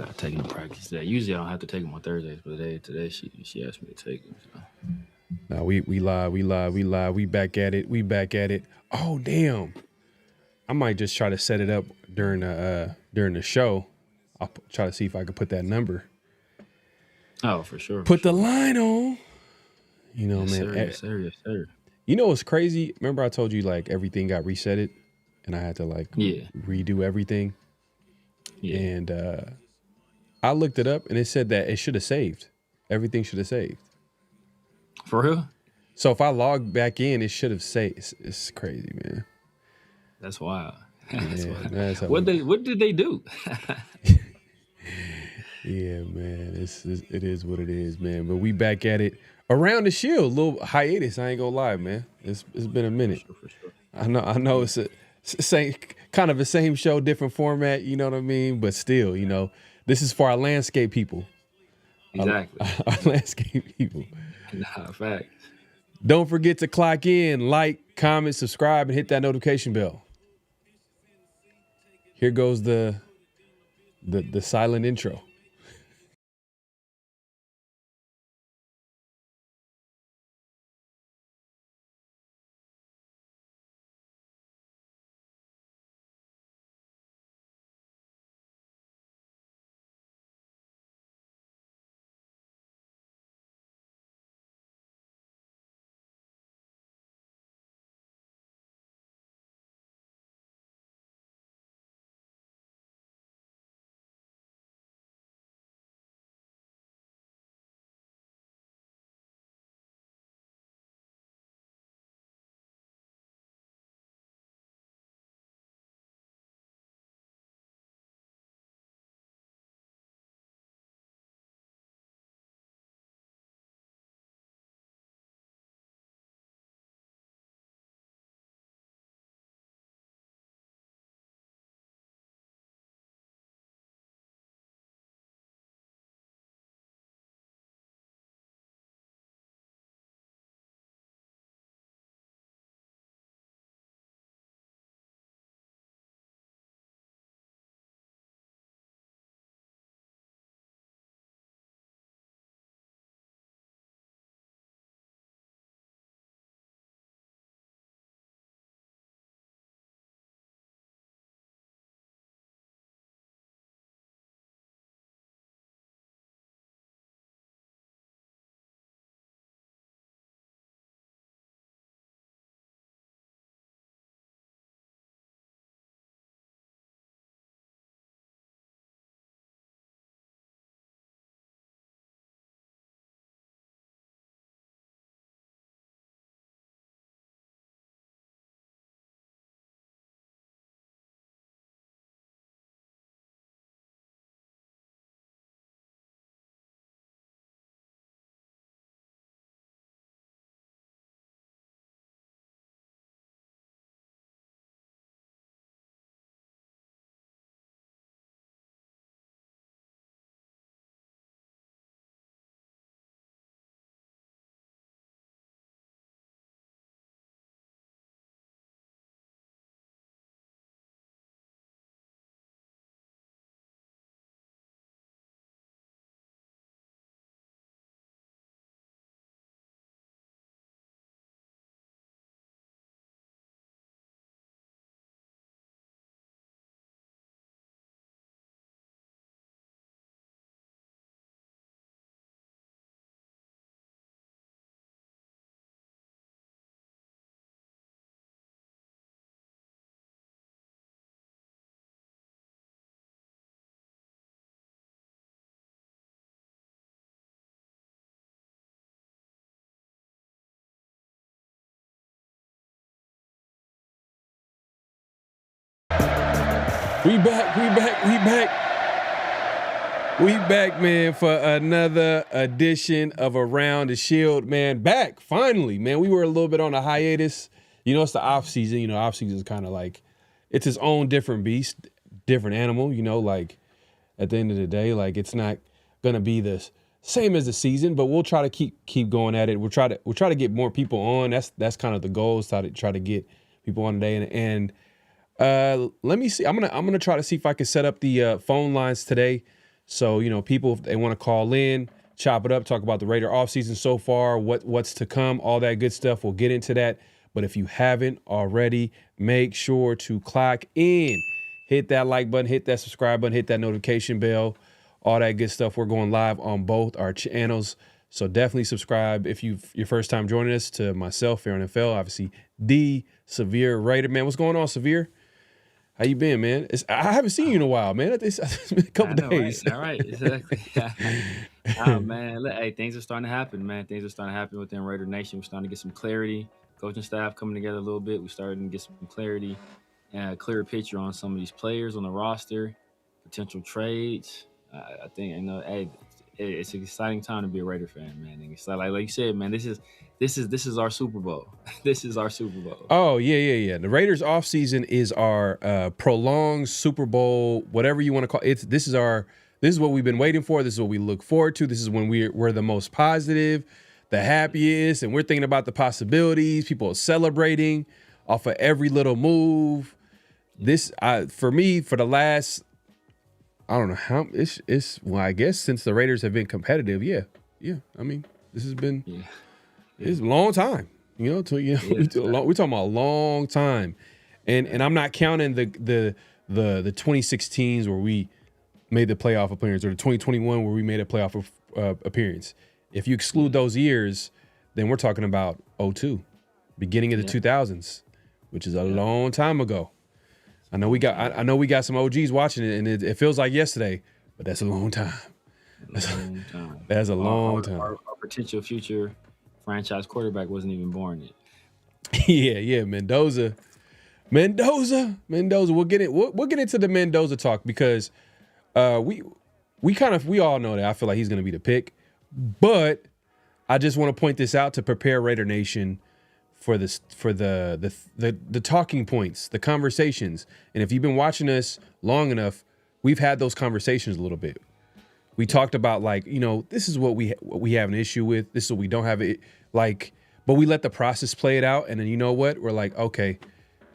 got to take him to practice today. Usually I don't have to take him on Thursdays, but today she asked me to take him. So. No, we live. We back at it. Oh, damn. I might just try to set it up during the show. I'll try to see if I can put that number. Oh, for sure. Put the line on. You know, yes, man. Yes, sir. You know what's crazy? Remember I told you, like, everything got resetted and I had to, like, redo everything? Yeah. And I looked it up and it said that it should have saved. Everything should have saved. For real? So if I log back in, it should have saved. It's crazy, man. That's wild. That's what did they do? Yeah, man. It is what it is, man. But we back at it around the Shield. A little hiatus. I ain't gonna lie, man. It's been a minute. For sure. I know it's same kind of the same show, different format. You know what I mean? But still, you know, this is for our landscape people. Exactly. Our landscape people. Nah, fact. Don't forget to clock in, like, comment, subscribe, and hit that notification bell. Here goes the silent intro. We back, man, for another edition of Around the Shield, man. Back, finally, man. We were a little bit on a hiatus. You know, it's the offseason. You know, offseason is kind of like, it's its own different beast, different animal. You know, like, at the end of the day, like, it's not going to be the same as the season, but we'll try to keep going at it. We'll try to get more people on. That's kind of the goal, is try to get people on today. And let me see. I'm gonna try to see if I can set up the phone lines today. So, people, if they want to call in, chop it up, talk about the Raider offseason so far, what's to come, all that good stuff. We'll get into that. But if you haven't already, make sure to clock in. Hit that like button, hit that subscribe button, hit that notification bell, all that good stuff. We're going live on both our channels. So definitely subscribe if your first time joining us, to myself, PharoahNFL, obviously the Severe Raider. Man, what's going on, Severe? How you been, man? I haven't seen you in a while, man. It's been a couple days. Right? All right, exactly. Man, hey, things are starting to happen, man. Things are starting to happen within Raider Nation. We're starting to get some clarity. Coaching staff coming together a little bit. We're starting to get some clarity and a clearer picture on some of these players on the roster, potential trades. I think, hey, it's an exciting time to be a Raider fan, man. And it's like you said, man, this is our Super Bowl. This is our Super Bowl. Oh, yeah. The Raiders offseason is our prolonged Super Bowl, whatever you want to call it. This is what we've been waiting for. This is what we look forward to. This is when we're the most positive, the happiest, and we're thinking about the possibilities. People are celebrating off of every little move. This, for me, for the last, I don't know how, well, I guess since the Raiders have been competitive, yeah. I mean, this has been, it's a long time, we're talking about a long time. And I'm not counting the 2016s where we made the playoff appearance, or the 2021 where we made a playoff appearance. If you exclude those years, then we're talking about 2002, beginning of the 2000s, which is a long time ago. I know we got some OGs watching it, and it feels like yesterday, but that's a long time. That's a long time. Our potential future franchise quarterback wasn't even born yet. Yeah, Mendoza. We'll get into the Mendoza talk, because we all know that I feel like he's going to be the pick, but I just want to point this out to prepare Raider Nation for the talking points, the conversations. And if you've been watching us long enough, we've had those conversations a little bit. We talked about, like, this is what we have an issue with. This is what we don't have it, like, but we let the process play it out. And then, we're like, okay,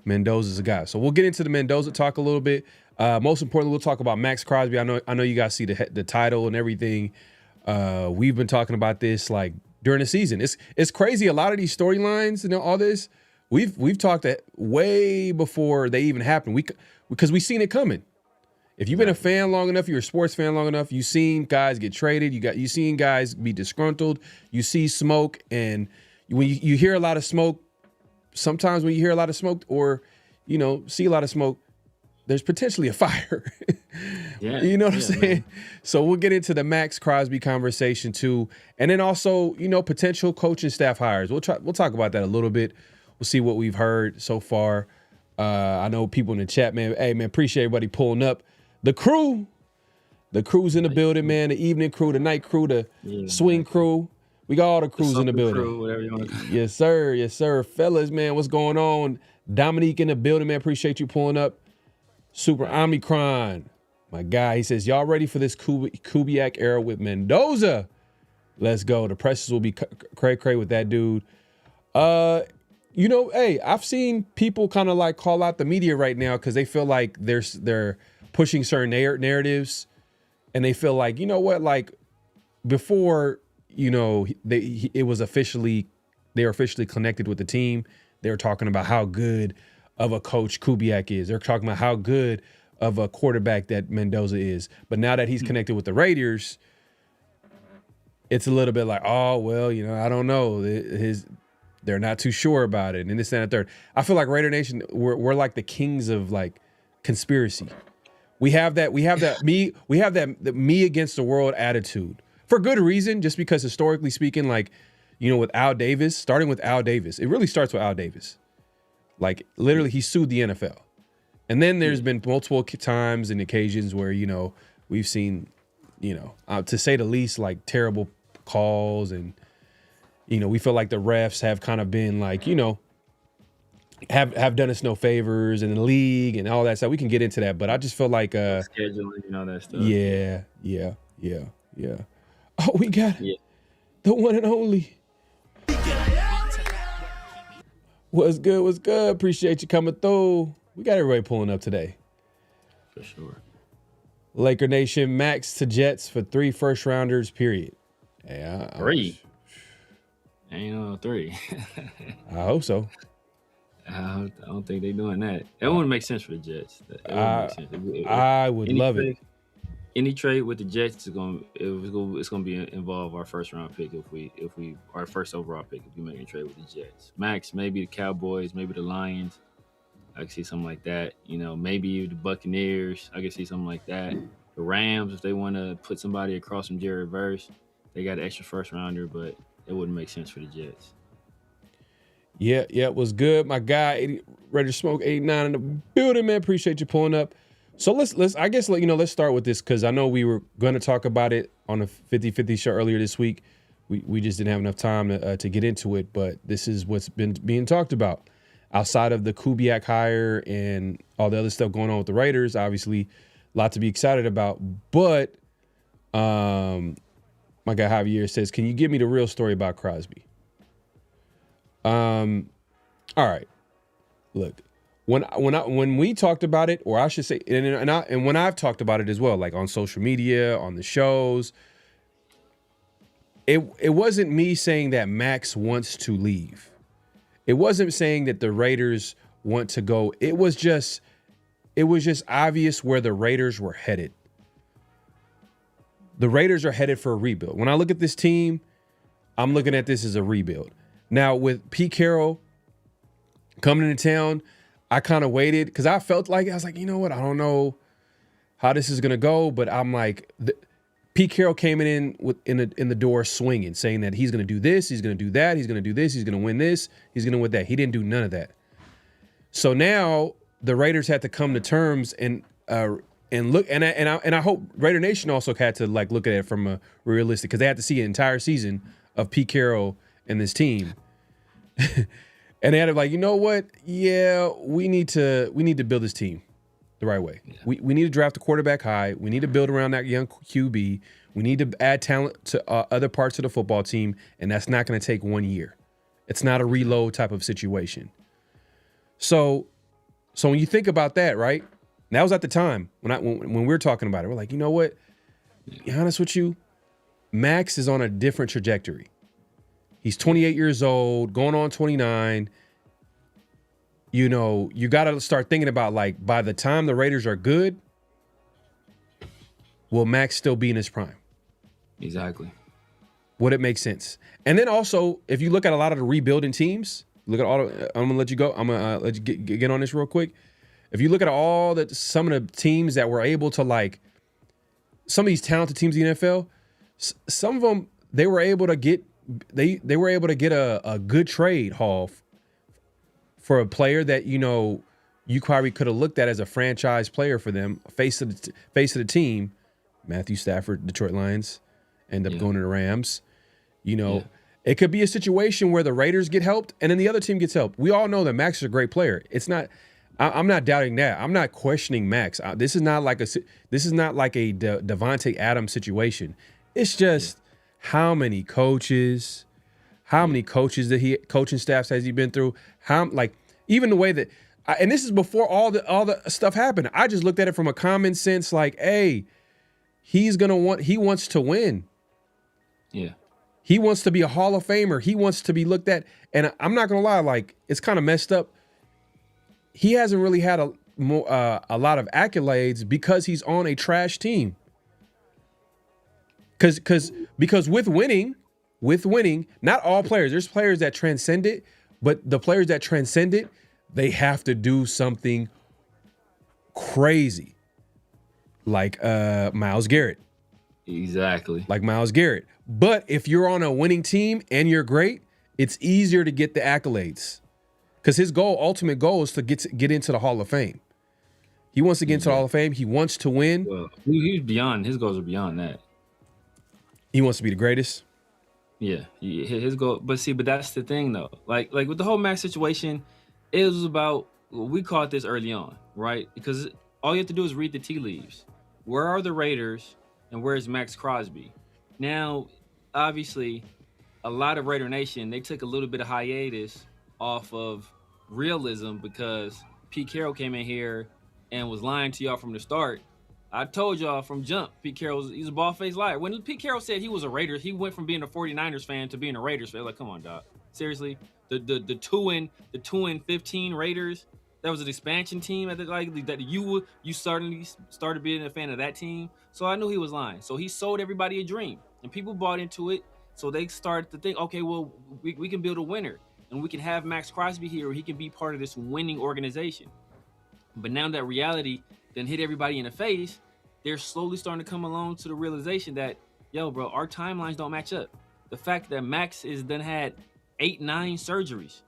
Mendoza's a guy. So we'll get into the Mendoza talk a little bit. Most importantly, we'll talk about Maxx Crosby. I know you guys see the title and everything. We've been talking about this, like, during the season. It's crazy. A lot of these storylines and all this, we've talked way before they even happened. Because we've seen it coming. If you've been a fan long enough, you're a sports fan long enough, you've seen guys get traded, you seen guys be disgruntled, you see smoke, and when you hear a lot of smoke, sometimes when you hear a lot of smoke, or see a lot of smoke, there's potentially a fire. You know what I'm saying? Man. So we'll get into the Maxx Crosby conversation too. And then also, potential coaching staff hires. We'll talk about that a little bit. We'll see what we've heard so far. I know people in the chat, man. Hey, man, appreciate everybody pulling up. The crew's in the building, man. The evening crew, the night crew, the swing crew. We got all the crews in the building. Crew, whatever you want to call it. Yes, sir. Fellas, man, what's going on? Dominique in the building, man. Appreciate you pulling up. Super Omicron, my guy. He says, y'all ready for this Kubiak era with Mendoza? Let's go. The presses will be cray with that dude. Hey, I've seen people kind of like call out the media right now because they feel like they're pushing certain narratives, and they feel like, like before, they were officially connected with the team. They were talking about how good of a coach Kubiak is. They're talking about how good of a quarterback that Mendoza is. But now that he's connected with the Raiders, it's a little bit like, oh, well, I don't know. They're not too sure about it. And this, and the third. I feel like Raider Nation, we're like the kings of, like, conspiracy. We have that the me against the world attitude for good reason, just because historically speaking, like, with Al Davis, starting with Al Davis, it really starts with Al Davis. Like, literally, he sued the NFL. And then there's been multiple times and occasions where, we've seen, to say the least, like, terrible calls. And, we feel like the refs have kind of been like, have done us no favors in the league and all that stuff. We can get into that. But I just feel like scheduling and all that stuff. Yeah. Oh, we got the one and only. What's good? Appreciate you coming through. We got everybody pulling up today. For sure. Laker Nation, Maxx to Jets for 3 first-rounders, period. Yeah, 3. Ain't no 3. I hope so. I don't think they're doing that. It wouldn't make sense for the Jets. It wouldn't make sense. I would love it. Any trade with the Jets it's gonna be involve our first round pick if we our first overall pick if we make a trade with the Jets. Max, maybe the Cowboys, maybe the Lions. I can see something like that. Maybe the Buccaneers. I can see something like that. The Rams, if they want to put somebody across from Jared Verse, they got an extra first rounder, but it wouldn't make sense for the Jets. Yeah, it was good. My guy, Ready to Smoke 89 in the building, man. Appreciate you pulling up. So let's let's start with this because I know we were going to talk about it on a 50-50 show earlier this week. We just didn't have enough time to get into it, but this is what's been being talked about. Outside of the Kubiak hire and all the other stuff going on with the Raiders, obviously a lot to be excited about. But my guy Javier says, can you give me the real story about Crosby? All right. Look, when we talked about it, or I should say, and when I've talked about it as well, like on social media, on the shows, it wasn't me saying that Maxx wants to leave. It wasn't saying that the Raiders want to go. It was just obvious where the Raiders were headed. The Raiders are headed for a rebuild. When I look at this team, I'm looking at this as a rebuild. Now, with Pete Carroll coming into town, I kind of waited because I felt like, I was like, you know what? I don't know how this is going to go, but I'm like, Pete Carroll came in the door swinging, saying that he's going to do this, he's going to do that, he's going to do this, he's going to win this, he's going to win that. He didn't do none of that. So now the Raiders had to come to terms and look, and I hope Raider Nation also had to like look at it from a realistic, because they had to see an entire season of Pete Carroll and this team. And they had to be like, you know what? Yeah, we need to build this team the right way. Yeah. We need to draft a quarterback high. We need to build around that young QB. We need to add talent to other parts of the football team, and that's not going to take 1 year. It's not a reload type of situation. So when you think about that, right? And that was at the time when we were talking about it. We're like, you know what? To be honest with you, Maxx is on a different trajectory. He's 28 years old, going on 29. You got to start thinking about, like, by the time the Raiders are good, will Maxx still be in his prime? Exactly. Would it make sense? And then also, if you look at a lot of the rebuilding teams, I'm going to let you go. I'm going to let you get on this real quick. If you look at some of the teams that were able to, like, some of these talented teams in the NFL, some of them, they were able to get a good trade haul for a player that you probably could have looked at as a franchise player for them, face of the team. Matthew Stafford, Detroit Lions, end up going to the Rams. It could be a situation where the Raiders get helped and then the other team gets helped. We all know that Maxx is a great player. It's not. I'm not doubting that. I'm not questioning Maxx. This is not like a Devontae Adams situation. It's just. How many coaches that coaching staffs has he been through? Even the way that, and this is before all the stuff happened. I just looked at it from a common sense, like, hey, he wants to win. Yeah. He wants to be a Hall of Famer. He wants to be looked at. And I'm not gonna lie, like, it's kind of messed up. He hasn't really had a lot of accolades because he's on a trash team. Because with winning, not all players. There's players that transcend it, but the players that transcend it, they have to do something crazy, like Myles Garrett. Exactly. Like Myles Garrett. But if you're on a winning team and you're great, it's easier to get the accolades, because his ultimate goal is to get into the Hall of Fame. He wants to get into the Hall of Fame. He wants to win. Well, he's beyond. His goals are beyond that. He wants to be the greatest. Yeah, his goal. But that's the thing, though. Like with the whole Maxx situation, it was about, we caught this early on, right? Because all you have to do is read the tea leaves. Where are the Raiders and where is Maxx Crosby? Now, obviously, a lot of Raider Nation, they took a little bit of hiatus off of realism because Pete Carroll came in here and was lying to y'all from the start I told y'all from jump, Pete Carroll, he's a bald-faced liar. When Pete Carroll said he was a Raiders, he went from being a 49ers fan to being a Raiders fan. Like, come on, dog. Seriously? The 2-15 Raiders, that was an expansion team at the, like that you suddenly started being a fan of that team. So I knew he was lying. So he sold everybody a dream. And people bought into it. So they started to think, okay, well, we can build a winner. And we can have Maxx Crosby here where he can be part of this winning organization. But now that reality then hit everybody in the face, they're slowly starting to come along to the realization that, yo, bro, our timelines don't match up. The fact that Max has then had 8-9 surgeries,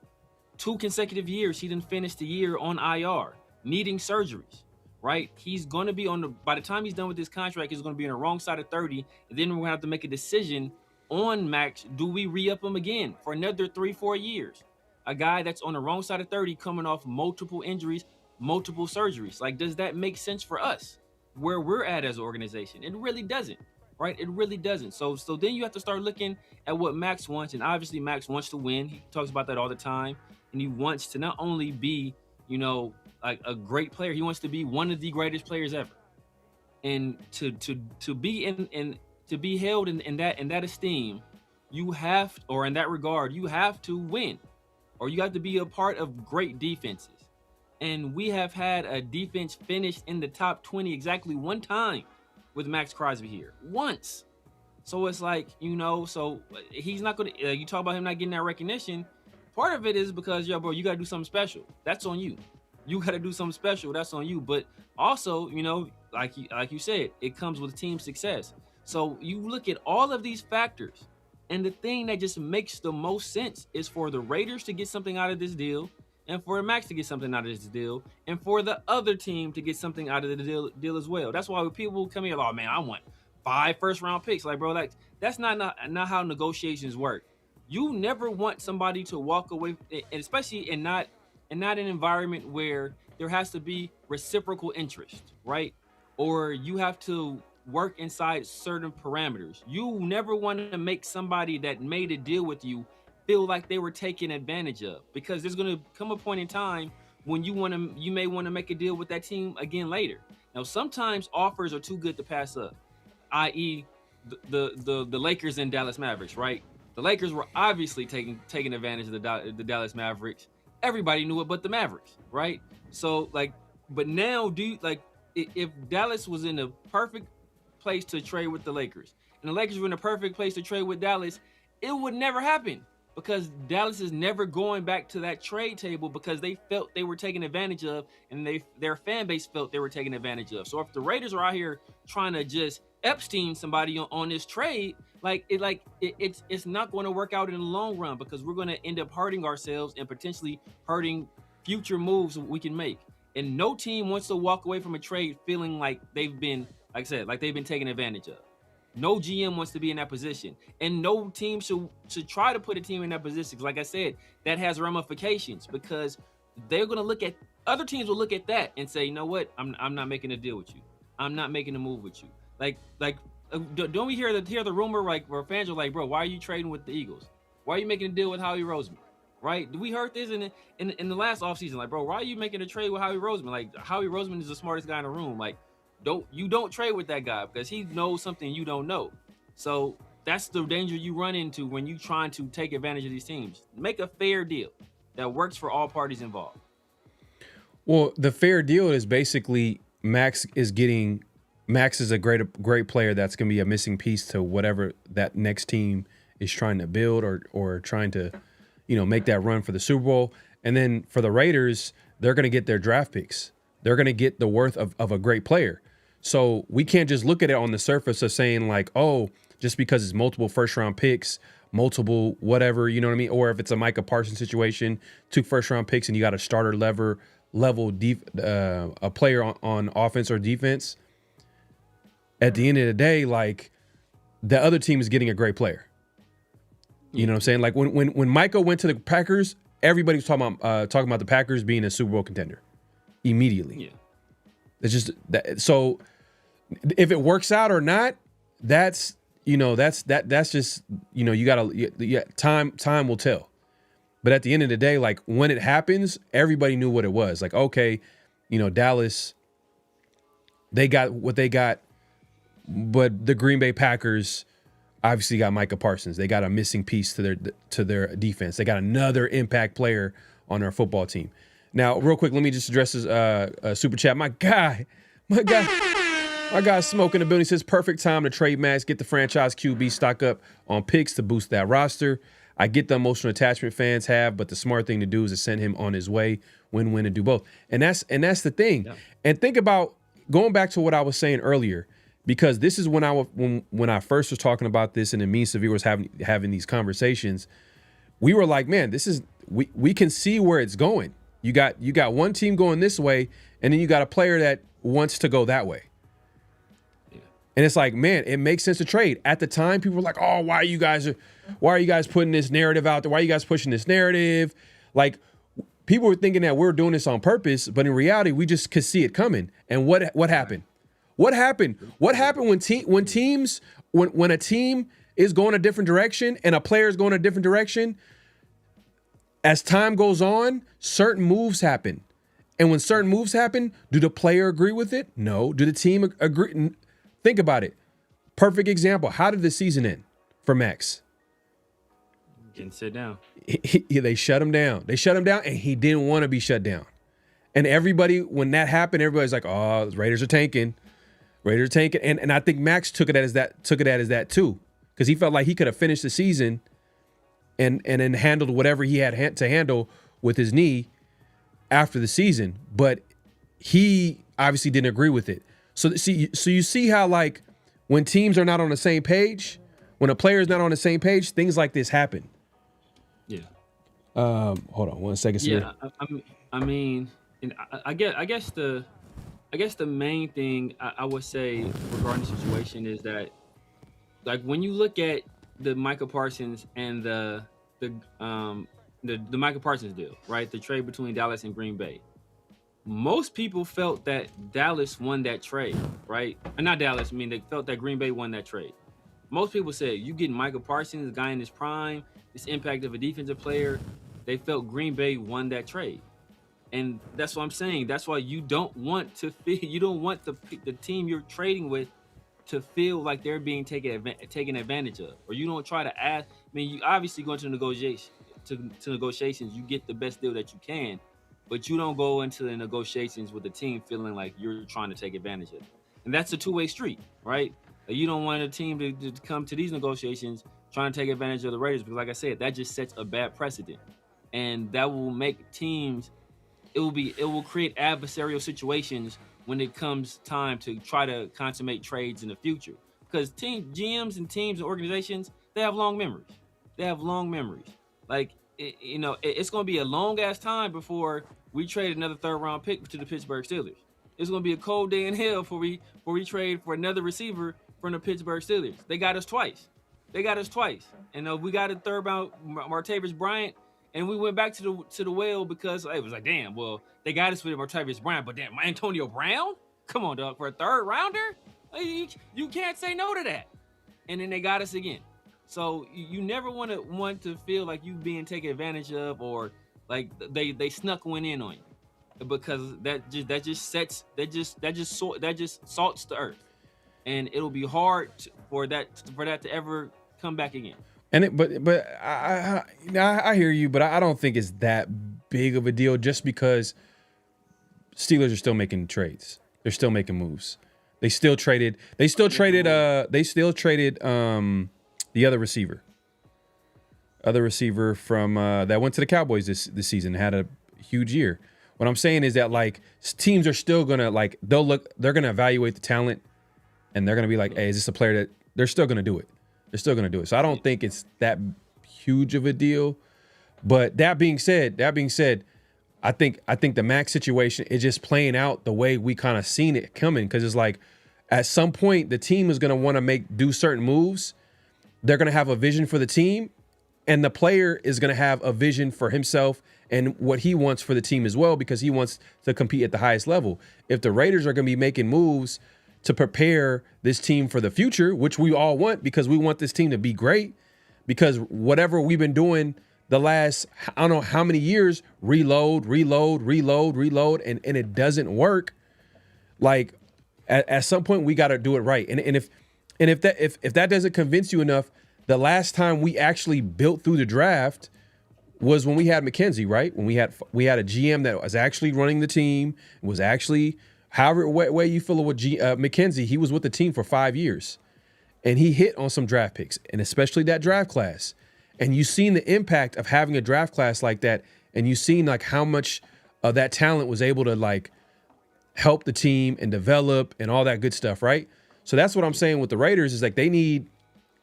2 consecutive years, he didn't finish the year on IR, needing surgeries, right? He's going to be by the time he's done with this contract, he's going to be on the wrong side of 30. And then we're going to have to make a decision on Max. Do we re-up him again for another 3-4 years? A guy that's on the wrong side of 30 coming off multiple injuries, multiple surgeries. Like, does that make sense for us where we're at as an organization? It really doesn't, right? It really doesn't. So then you have to start looking at what Max wants. And obviously Max wants to win. He talks about that all the time. And he wants to not only be, like a great player, he wants to be one of the greatest players ever. And to be to be held in that esteem, you have, or in that regard, you have to win, or you have to be a part of great defenses. And we have had a defense finished in the top 20 exactly one time with Maxx Crosby here. Once. So it's like, so he's not going to, you talk about him not getting that recognition. Part of it is because, yo, bro, you got to do something special. That's on you. You got to do something special. That's on you. But also, like you said, it comes with team success. So you look at all of these factors, and the thing that just makes the most sense is for the Raiders to get something out of this deal, and for Max to get something out of this deal, and for the other team to get something out of the deal as well. That's why when people come here, oh man, I want 5 first-round picks. Like, bro, like that's not how negotiations work. You never want somebody to walk away, and especially in not an environment where there has to be reciprocal interest, right? Or you have to work inside certain parameters. You never want to make somebody that made a deal with you feel like they were taken advantage of, because there's going to come a point in time when you may want to make a deal with that team again later. Now, sometimes offers are too good to pass up, i.e. the Lakers and Dallas Mavericks, right? The Lakers were obviously taking advantage of the Dallas Mavericks. Everybody knew it but the Mavericks, right? So but now if Dallas was in a perfect place to trade with the Lakers and the Lakers were in a perfect place to trade with Dallas, it would never happen, because Dallas is never going back to that trade table because they felt they were taken advantage of, and their fan base felt they were taken advantage of. So if the Raiders are out here trying to just Epstein somebody on this trade, it's not going to work out in the long run, because we're going to end up hurting ourselves and potentially hurting future moves we can make. And no team wants to walk away from a trade feeling like they've been, like I said, like they've been taken advantage of. No GM wants to be in that position, and no team should try to put a team in that position. Like I said, that has ramifications, because they're going to look at, other teams will look at that and say, you know what, I'm not making a deal with you. I'm not making a move with you. Don't we hear the rumor, like, where fans are like, bro, why are you trading with the Eagles? Why are you making a deal with Howie Roseman? Right? We heard this in the last offseason. Like, bro, why are you making a trade with Howie Roseman? Like, Howie Roseman is the smartest guy in the room. Like, don't trade with that guy, because he knows something you don't know. So that's the danger you run into when you trying to take advantage of these teams. Make a fair deal that works for all parties involved. Well, the fair deal is basically Max is a great player that's going to be a missing piece to whatever that next team is trying to build or trying to, make that run for the Super Bowl. And then for the Raiders, they're going to get their draft picks. They're going to get the worth of a great player. So we can't just look at it on the surface of saying like, oh, just because it's multiple first-round picks, multiple whatever, you know what I mean? Or if it's a Micah Parsons situation, 2 first-round picks and you got a starter level a player on offense or defense. At the end of the day, like, the other team is getting a great player. You know what I'm saying? Like when Micah went to the Packers, everybody was talking about the Packers being a Super Bowl contender immediately. Yeah. It's just that. So if it works out or not, that's just, you gotta, time will tell. But at the end of the day, like, when it happens, everybody knew what it was. Like, okay, Dallas they got what they got, but the Green Bay Packers obviously got Micah Parsons. They got a missing piece to their defense. They got another impact player on their football team. Now, real quick, let me just address this super chat. My guy, Smoke in the building says, perfect time to trade Maxx, get the franchise QB, stock up on picks to boost that roster. I get the emotional attachment fans have, but the smart thing to do is to send him on his way, win-win, and do both. And that's the thing. Yeah. And think about going back to what I was saying earlier, because this is when I first was talking about this, and then me and Severe was having these conversations. We were like, man, this is we can see where it's going. You got one team going this way, and then you got a player that wants to go that way. And it's like, man, it makes sense to trade. At the time, people were like, oh, why are you guys putting this narrative out there? Why are you guys pushing this narrative? Like, people were thinking that we're doing this on purpose, but in reality, we just could see it coming. And what happened? What happened? What happened when a team is going a different direction and a player is going a different direction? As time goes on, certain moves happen. And when certain moves happen, do the player agree with it? No. Do the team agree? Think about it. Perfect example. How did the season end for Maxx? Didn't sit down. They shut him down. They shut him down, and he didn't want to be shut down. And everybody, when that happened, everybody's like, "Oh, Raiders are tanking. Raiders are tanking." And I think Maxx took it as that too, because he felt like he could have finished the season and then handled whatever he had to handle with his knee after the season. But he obviously didn't agree with it. So you see how, like, when teams are not on the same page, when a player is not on the same page, things like this happen. Yeah. Hold on 1 second. Yeah. I mean, and I guess the main thing I would say regarding the situation is that, like, when you look at the Micah Parsons and the Micah Parsons deal, right? The trade between Dallas and Green Bay. Most people felt that Dallas won that trade, right? And not Dallas, I mean, they felt that Green Bay won that trade. Most people said, you getting Micah Parsons, a guy in his prime, this impact of a defensive player, they felt Green Bay won that trade. And that's what I'm saying. That's why you don't want the team you're trading with to feel like they're being taken advantage of. Or you don't try to ask. I mean, you obviously go into negotiations, you get the best deal that you can. But you don't go into the negotiations with the team feeling like you're trying to take advantage of it. And that's a two-way street, right? You don't want a team to come to these negotiations trying to take advantage of the Raiders, because, like I said, that just sets a bad precedent. And that will make teams, it will create adversarial situations when it comes time to try to consummate trades in the future. Because GMs and teams and organizations, they have long memories. Like, it's going to be a long-ass time before we trade another third-round pick to the Pittsburgh Steelers. It's going to be a cold day in hell before we trade for another receiver from the Pittsburgh Steelers. They got us twice. And we got a third-round Martavis Bryant, and we went back to the well because it was like, damn, well, they got us with Martavis Bryant, but damn, Antonio Brown? Come on, dog, for a third-rounder? You can't say no to that. And then they got us again. So you never want to feel like you being taken advantage of, or like they snuck one in on you, because that just salts the earth, and it'll be hard for that to ever come back again. And but I hear you, but I don't think it's that big of a deal, just because Steelers are still making trades. They're still making moves. They still traded the other receiver from that went to the Cowboys this season, had a huge year. What I'm saying is that, like, teams are still gonna, like, they're gonna evaluate the talent, and they're gonna be like, hey, is this a player that they're still gonna do it? So I don't think it's that huge of a deal. But that being said, I think the Maxx situation is just playing out the way we kind of seen it coming, because it's like, at some point the team is gonna want to do certain moves. They're going to have a vision for the team, and the player is going to have a vision for himself and what he wants for the team as well, because he wants to compete at the highest level. If the Raiders are going to be making moves to prepare this team for the future, which we all want, because we want this team to be great, because whatever we've been doing the last, I don't know how many years, reload, and it doesn't work. Like, At some point, we got to do it right. And if that doesn't convince you enough, the last time we actually built through the draft was when we had McKenzie, right? When we had a GM that was actually running the team, was actually, however way you feel with McKenzie, he was with the team for 5 years, and he hit on some draft picks, and especially that draft class. And you've seen the impact of having a draft class like that, and you've seen like how much of that talent was able to like help the team and develop and all that good stuff, right? So that's what I'm saying with the Raiders is like they need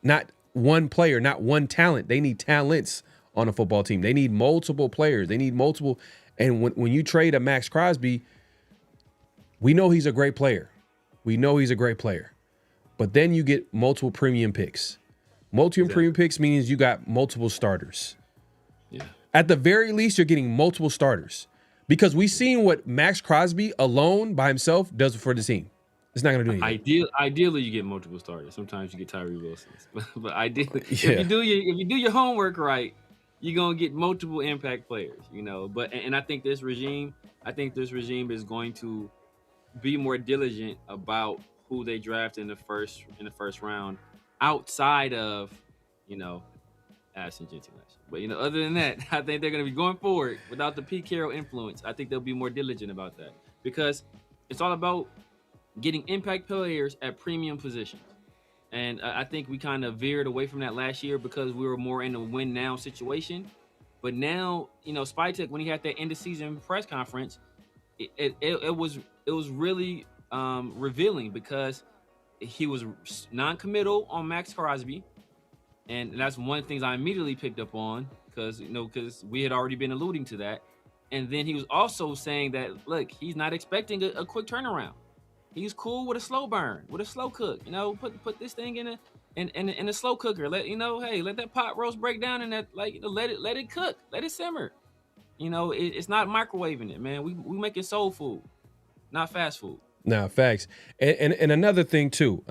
not one player, not one talent. They need talents on a football team. They need multiple players. They need multiple. And when you trade a Maxx Crosby, we know he's a great player. We know he's a great player. But then you get multiple premium picks. Premium picks means you got multiple starters. Yeah. At the very least, you're getting multiple starters. Because we've seen what Maxx Crosby alone by himself does for the team. It's not going to do anything. Ideally, you get multiple starters. Sometimes you get Tyree Wilsons, but ideally, Yeah. if you do your homework right, you're gonna get multiple impact players. But I think this regime is going to be more diligent about who they draft in the first round, outside of Ashton Genty. But other than that, I think they're going to be going forward without the Pete Carroll influence. I think they'll be more diligent about that because it's all about getting impact players at premium positions. And I think we kind of veered away from that last year because we were more in a win now situation. But now, Spytek, when he had that end of season press conference, it was really revealing because he was non-committal on Maxx Crosby. And that's one of the things I immediately picked up on because we had already been alluding to that. And then he was also saying that, look, he's not expecting a quick turnaround. He's cool with a slow burn, with a slow cook. Put this thing in a slow cooker. Let that pot roast break down and that let it cook, let it simmer. It's not microwaving it, man. We making soul food, not fast food. No, facts. And another thing too,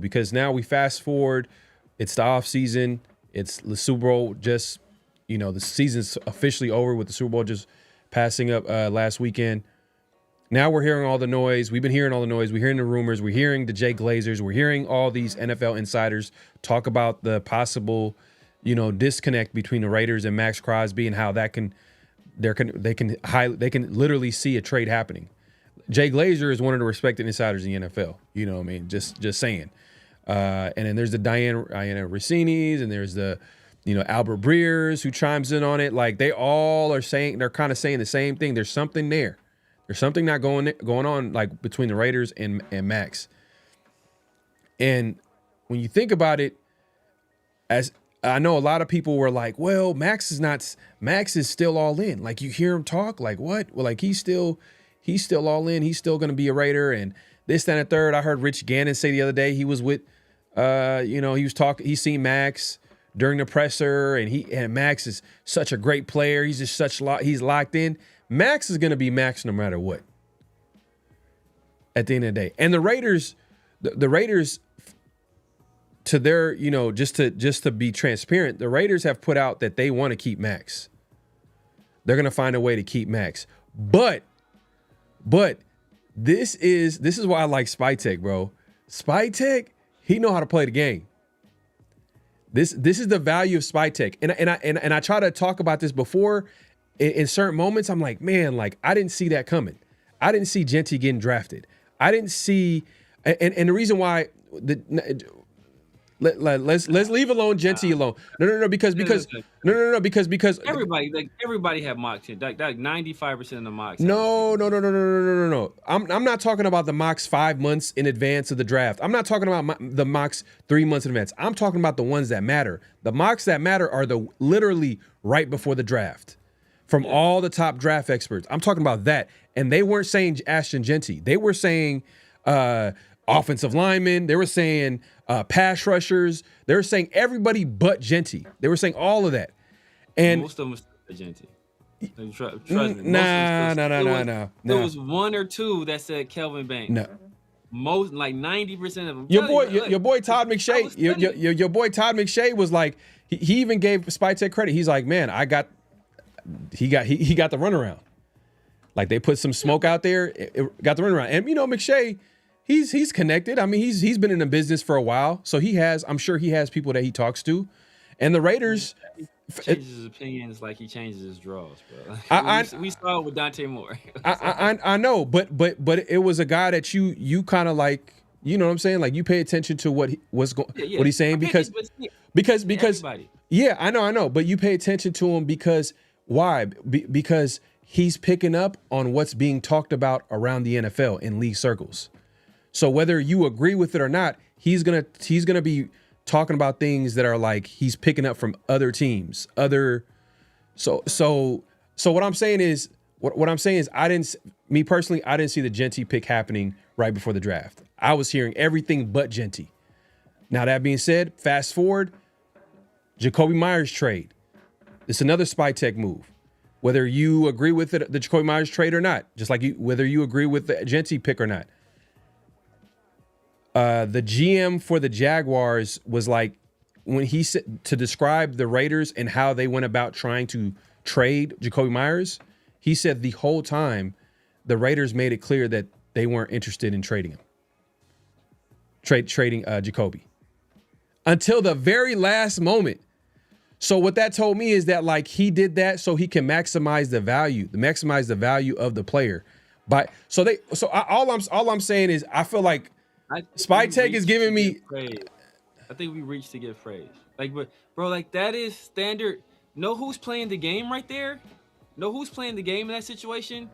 because now we fast forward. It's the off season. It's the Super Bowl. Just the season's officially over with the Super Bowl just passing up last weekend. Now we're hearing all the noise. We've been hearing all the noise. We're hearing the rumors. We're hearing the Jay Glazers. We're hearing all these NFL insiders talk about the possible, disconnect between the Raiders and Maxx Crosby and how they can literally see a trade happening. Jay Glazer is one of the respected insiders in the NFL. You know what I mean? Just saying. And then there's the Diana Rossinis, and there's the, Albert Breers who chimes in on it. Like they all are saying, they're kind of saying the same thing. There's something there. There's something not going on like between the Raiders and Maxx. And when you think about it, as I know a lot of people were like, well, Maxx is still all in. Like you hear him talk, like what? Well, like he's still all in. He's still going to be a Raider and this, that, and the third. I heard Rich Gannon say the other day he was with, he's seen Maxx during the presser, and Maxx is such a great player. He's just he's locked in. Maxx is going to be Maxx no matter what. At the end of the day, and the Raiders, to their, just to be transparent, the Raiders have put out that they want to keep Maxx. They're going to find a way to keep Maxx, but this is why I like Spytek, bro. Spytek, he know how to play the game. This is the value of Spytek, and I try to talk about this before. In certain moments, I'm like, man, like I didn't see that coming. I didn't see Genty getting drafted. I didn't see, and the reason why let's leave alone Genty alone. No, because everybody have mocks. Like 95% of the mocks. No. I'm not talking about the mocks 5 months in advance of the draft. I'm not talking about the mocks 3 months in advance. I'm talking about the ones that matter. The mocks that matter are the literally right before the draft. From all the top draft experts. I'm talking about that. And they weren't saying Ashton Genty. They were saying offensive linemen. They were saying pass rushers. They were saying everybody but Genty. They were saying all of that. And most of them were Genty. Trust me. No. There was one or two that said Kelvin Banks. No. Most, like 90% of them. Your boy Todd McShay. Your boy Todd McShay was like, he even gave Spytek credit. He's like, man, he got the runaround. Like they put some smoke out there, it got the runaround. And McShay, he's connected. I mean, he's been in the business for a while, so I'm sure he has people that he talks to, and the Raiders. He changes his opinions like he changes his draws, bro. I We saw it with Dante Moore. I know, but it was a guy that you kind of like, you know what I'm saying? Like you pay attention to what what he's saying because Everybody. yeah, I know, but you pay attention to him because why? Because he's picking up on what's being talked about around the NFL in league circles. So whether you agree with it or not, he's gonna be talking about things that are like he's picking up from other teams, So what I'm saying is me personally, I didn't see the Genty pick happening right before the draft. I was hearing everything but Genty. Now that being said, fast forward, Jacoby Myers trade. It's another spy tech move. Whether you agree with it, the Jacoby Myers trade or not, just like whether you agree with the Genty pick or not. The GM for the Jaguars was like, when he said to describe the Raiders and how they went about trying to trade Jacoby Myers, he said the whole time the Raiders made it clear that they weren't interested in trading him. Trading Jacoby. Until the very last moment. So what that told me is that like he did that so he can maximize the value of the player. All I'm saying is I feel like Spy Tech is giving me. I think we reached to get praise. Like, but bro, like that is standard. Know who's playing the game right there? Know who's playing the game in that situation?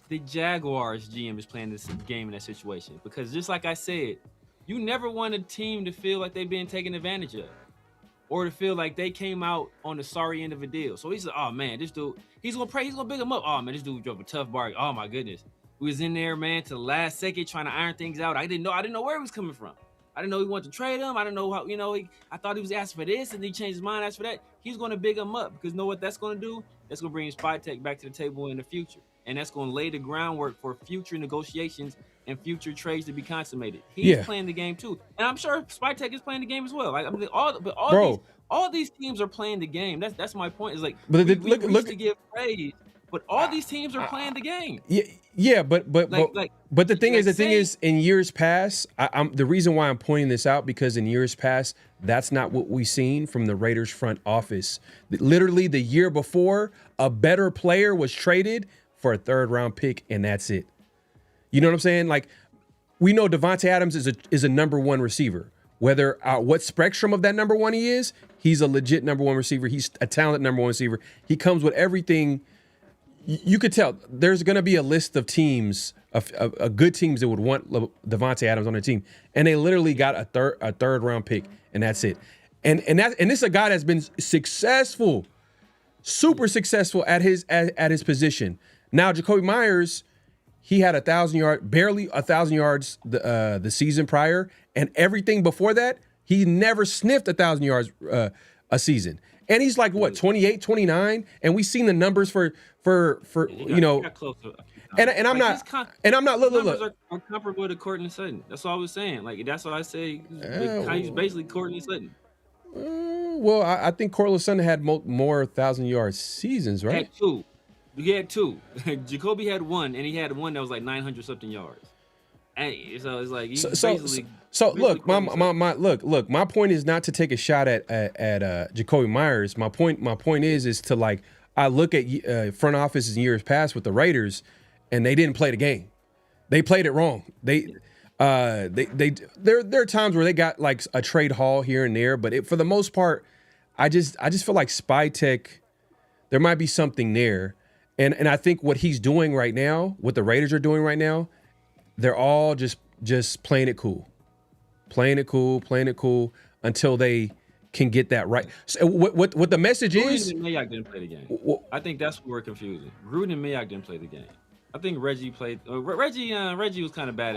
The Jaguars GM is playing this game in that situation. Because just like I said, you never want a team to feel like they've been taken advantage of, or to feel like they came out on the sorry end of a deal. So he's like, oh man, this dude, he's gonna big him up. Oh man, this dude drove a tough bargain. Oh my goodness. We was in there, man, to the last second trying to iron things out. I didn't know where he was coming from. I didn't know he wanted to trade him. I didn't know how, I thought he was asking for this and he changed his mind, asked for that. He's going to big him up because you know what that's going to do? That's going to bring Spy Tech back to the table in the future. And that's going to lay the groundwork for future negotiations and future trades to be consummated. He's playing the game too. And I'm sure Spy Tech is playing the game as well. Like, I mean, all these teams are playing the game. That's my point. Is like, we look to give praise, but all these teams are playing the game. But the thing is, in years past, I'm the reason why I'm pointing this out because in years past, that's not what we've seen from the Raiders front office. Literally, the year before, a better player was traded for a third-round pick, and that's it. You know what I'm saying? Like, we know Devontae Adams is a number one receiver. Whether what spectrum of that number one he is, he's a legit number one receiver. He's a talented number one receiver. He comes with everything. You could tell there's going to be a list of teams, of good teams that would want Devontae Adams on their team, and they literally got a third round pick, and that's it. And this is a guy that's been successful, super successful at his position. Now Jacoby Myers, he had 1,000 yards, barely 1,000 yards the season prior, and everything before that, he never sniffed 1,000 yards a season. And he's like, what, 28, 29? And we've seen the numbers for you know. And I'm not look. Numbers are comparable to Courtland Sutton. That's all I was saying. Like, that's what I say. He's basically Courtland Sutton. Well, I think Courtland Sutton had more 1,000-yard seasons, right? He had two. Jacoby had one, and he had one that was like 900-something yards. And so it's like look, my point is not to take a shot at Jacoby Myers. My point is to like I look at front offices in years past with the Raiders, and they didn't play the game. They played it wrong. There are times where they got like a trade haul here and there, but for the most part, I just feel like Spy Tech, there might be something there, and I think what he's doing right now, what the Raiders are doing right now. They're all just playing it cool until they can get that right. So what the message is? Gruden and Mayock didn't play the game. I think that's what we're confusing. Gruden and Mayock didn't play the game. I think Reggie played. Reggie was kind of bad.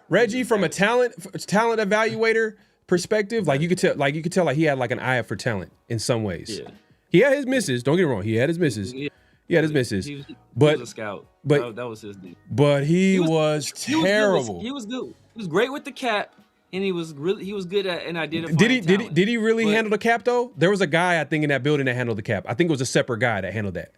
Reggie from a talent evaluator perspective, like you could tell like he had like an eye for talent in some ways. Yeah. He had his misses. Don't get me wrong. He had his misses. Yeah. He had his misses. He was a scout. But that was his dude. But he was terrible. He was good. He was great with the cap, and he was good at and identifying. Did he really handle the cap though? There was a guy I think in that building that handled the cap. I think it was a separate guy that handled that.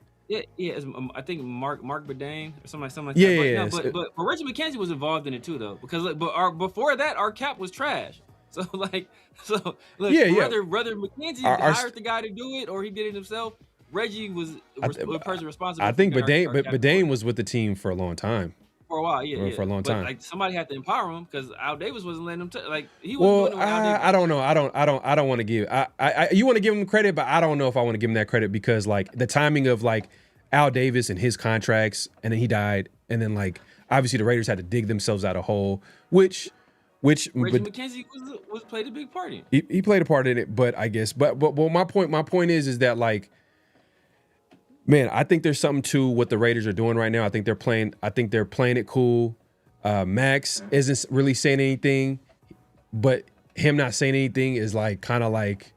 Yeah. I think Mark Bedane or something like Yeah, that. But yeah, no, yeah. but Reggie McKenzie was involved in it too, though, because before that our cap was trash. So like, so look, Yeah, yeah. whether McKenzie Our hired the guy to do it or he did it himself, Reggie was I, the person I responsible for think getting our cap Bedane going was with the team for a long time. for a while. Yeah, For yeah. a long But time. like somebody had to empower him because Al Davis wasn't letting him. Like he wasn't Well, doing it with Al Davis. I don't know. I don't want to give. You want to give him credit, but I don't know if I want to give him that credit because like the timing of like Al Davis and his contracts, and then he died, and then like obviously the Raiders had to dig themselves out a hole, which Reggie McKenzie was played a big part in. He played a part in it, but I guess, but my point is that like, man, I think there's something to what the Raiders are doing right now. I think they're playing it cool. Maxx isn't really saying anything, but him not saying anything is like kind of like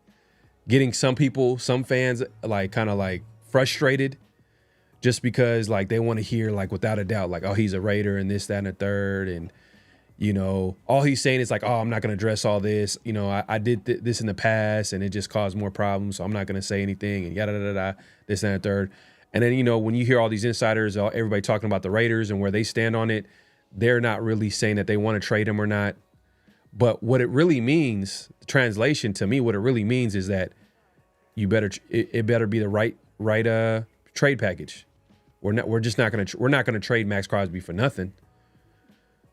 getting some fans like kind of like frustrated just because like they want to hear like without a doubt like, oh, he's a Raider and this, that, and the third. And, you know, all he's saying is like, oh, I'm not going to address all this. You know, I did this in the past and it just caused more problems. So I'm not going to say anything and yada, yada, yada, this, that, and the third. And then, you know, when you hear all these insiders, everybody talking about the Raiders and where they stand on it, they're not really saying that they want to trade him or not. But what it really means, the translation to me, what it really means is that it better be the right trade package. We're not going to trade Maxx Crosby for nothing.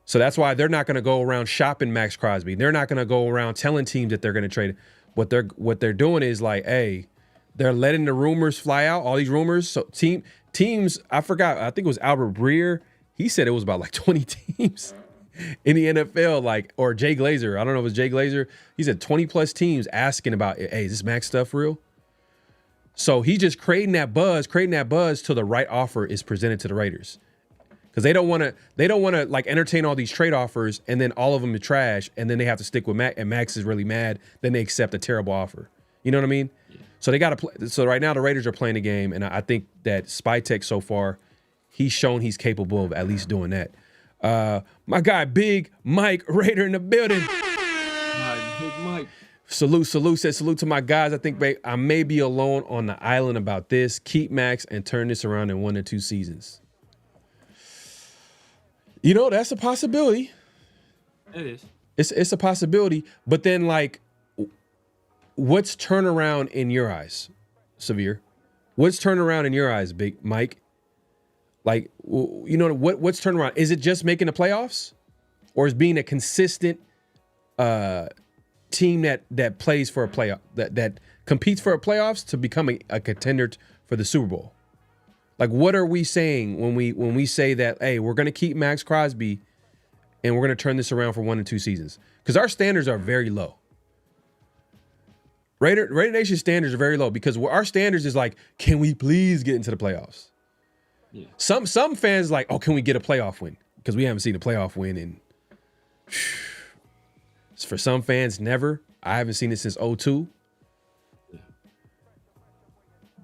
So that's why they're not going to go around shopping Maxx Crosby. They're not going to go around telling teams that they're going to trade. What they're doing is like, hey, they're letting the rumors fly out, all these rumors. So teams, I forgot, I think it was Albert Breer. He said it was about like 20 teams in the NFL, like, or Jay Glazer. I don't know if it was Jay Glazer. He said 20 plus teams asking about, hey, is this Maxx stuff real? So he's just creating that buzz till the right offer is presented to the Raiders. Because they don't want to like entertain all these trade offers and then all of them are trash and then they have to stick with Maxx and Maxx is really mad. Then they accept a terrible offer. You know what I mean? Yeah. So they got to play. So right now the Raiders are playing the game, and I think that Spytek so far, he's shown he's capable of at least doing that. My guy, Big Mike Raider in the building. Big Mike. Salute to my guys. I think I may be alone on the island about this. Keep Maxx and turn this around in 1 or 2 seasons. You know, that's a possibility. It is. It's a possibility. But then, like, what's turnaround in your eyes, Severe? What's turnaround in your eyes, Big Mike? Like, you know, what's turnaround? Is it just making the playoffs? Or is being a consistent team that plays for a playoff, that competes for a playoffs to become a contender for the Super Bowl? Like, what are we saying when we say that, hey, we're going to keep Maxx Crosby and we're going to turn this around for 1 and 2 seasons? Because our standards are very low. Raider Nation standards are very low because our standards is like, can we please get into the playoffs? Yeah. Some fans like, oh, can we get a playoff win? Because we haven't seen a playoff win in. For some fans, never. I haven't seen it since 2002.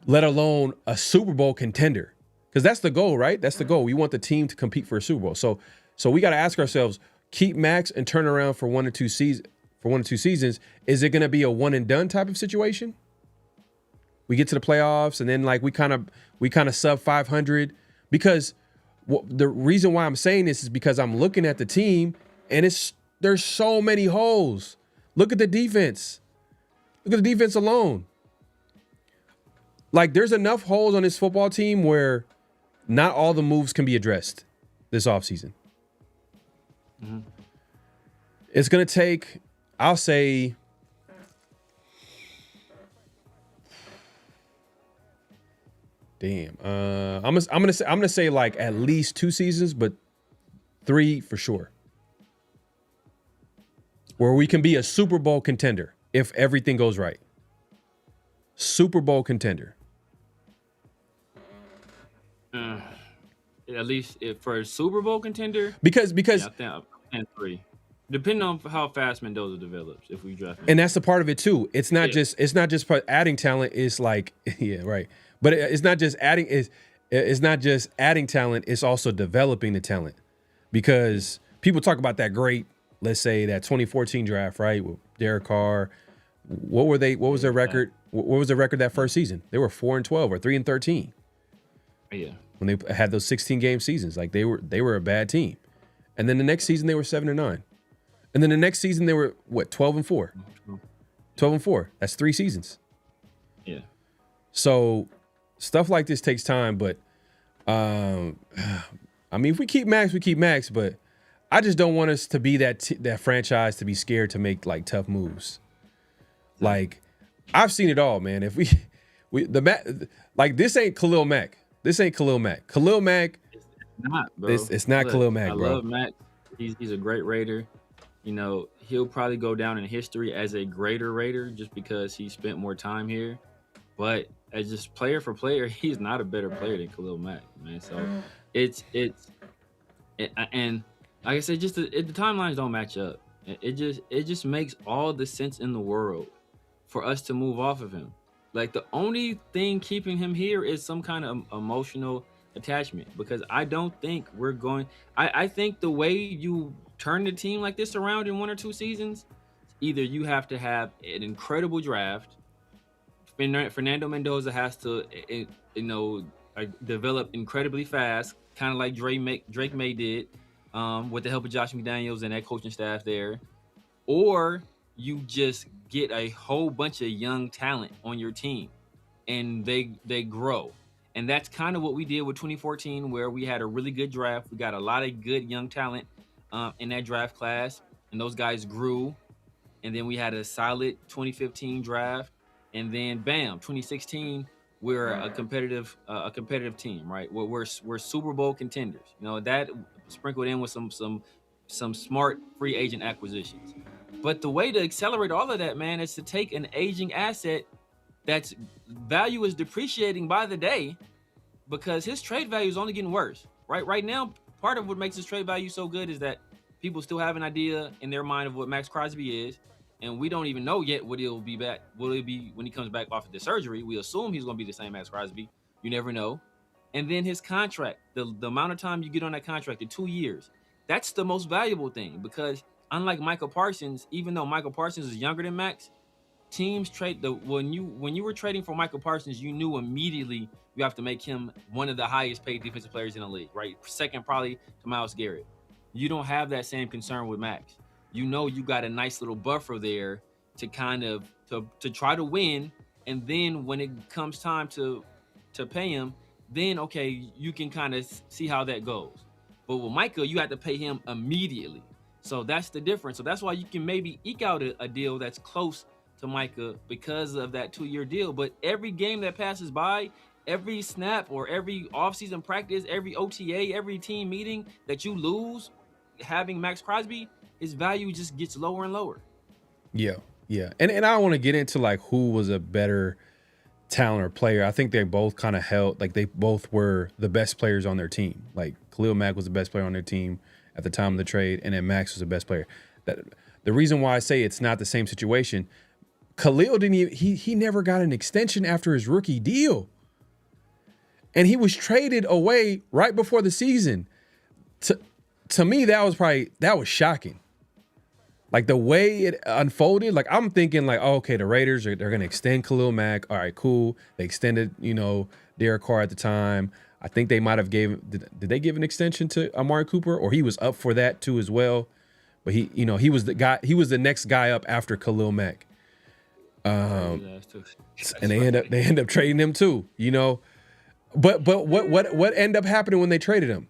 Let alone a Super Bowl contender. Because that's the goal, right? That's the goal. We want the team to compete for a Super Bowl. So we got to ask ourselves, keep Maxx and turn around for 1 or 2 seasons. For 1 or 2 seasons, is it going to be a one and done type of situation? We get to the playoffs and then like we kind of sub 500 because the reason why I'm saying this is because I'm looking at the team and there's so many holes. Look at the defense. Look at the defense alone. Like, there's enough holes on this football team where not all the moves can be addressed this offseason. Mm-hmm. It's going to take, I'll say, damn. I'm gonna say like at least 2 seasons, but 3 for sure. Where we can be a Super Bowl contender if everything goes right. Super Bowl contender. At least for a Super Bowl contender. Because I think 3. Depending on how fast Mendoza develops, if we draft him. And that's the part of it too. It's not just adding talent. It's like, yeah, right. But it's not just adding. It's not just adding talent. It's also developing the talent. Because people talk about that great, let's say that 2014 draft, right? With Derek Carr. What was their record? What was their record that first season? They were 4-12 or 3-13. Yeah. when they had those 16 game seasons. Like they were a bad team. And then the next season they were 7-9. And then the next season they were what, 12-4. 12-4. That's 3 seasons. Yeah. So stuff like this takes time, but I mean, if we keep Maxx, we keep Maxx, but I just don't want us to be that franchise to be scared to make like tough moves. Like I've seen it all, man. If like this ain't Khalil Mack. This ain't Khalil Mack. Khalil Mack. It's not, bro. It's not Look, Khalil Mack, I bro. love Max. He's a great Raider. You know, he'll probably go down in history as a greater Raider just because he spent more time here. But as just player for player, he's not a better player than Khalil Mack, man. So and like I said, just the timelines don't match up. It just makes all the sense in the world for us to move off of him. Like the only thing keeping him here is some kind of emotional attachment because I don't think we're going. I think the way you turn the team like this around in 1 or 2 seasons, either you have to have an incredible draft. Fernando Mendoza has to, develop incredibly fast, kind of like Drake May did, with the help of Josh McDaniels and that coaching staff there, or you just get a whole bunch of young talent on your team, and they grow, and that's kind of what we did with 2014, where we had a really good draft. We got a lot of good young talent in that draft class, and those guys grew, and then we had a solid 2015 draft. And then, bam, 2016, we're a competitive team, right? We're Super Bowl contenders. You know, that sprinkled in with some smart free agent acquisitions. But the way to accelerate all of that, man, is to take an aging asset that's value is depreciating by the day because his trade value is only getting worse, right? Right now, part of what makes his trade value so good is that people still have an idea in their mind of what Maxx Crosby is. And we don't even know yet what he'll be back. Will it be when he comes back off of the surgery? We assume he's going to be the same Maxx Crosby. You never know. And then his contract, the amount of time you get on that contract, the 2 years, that's the most valuable thing because unlike Michael Parsons, even though Michael Parsons is younger than Max, teams trade when you were trading for Michael Parsons, you knew immediately you have to make him one of the highest paid defensive players in the league, right? Second probably to Myles Garrett. You don't have that same concern with Max. You know you got a nice little buffer there to kind of to try to win, and then when it comes time to pay him, then okay, you can kind of see how that goes. But with Micah, you have to pay him immediately. So that's the difference. So that's why you can maybe eke out a deal that's close to Micah because of that 2-year deal. But every game that passes by, every snap or every offseason practice, every OTA, every team meeting that you lose having Maxx Crosby, his value just gets lower and lower. Yeah. And I don't want to get into like who was a better talent or player. I think they both kind of held, like they both were the best players on their team. Like Khalil Mack was the best player on their team at the time of the trade, and then Maxx was the best player. The reason why I say it's not the same situation, Khalil didn't even, he never got an extension after his rookie deal. And he was traded away right before the season. To me, that was shocking. Like the way it unfolded, like I'm thinking like, oh, okay, the Raiders they're gonna extend Khalil Mack. All right, cool. They extended, Derek Carr at the time. I think they might have did they give an extension to Amari Cooper, or he was up for that too as well. But he was the next guy up after Khalil Mack. And they end up trading him too, But what ended up happening when they traded him?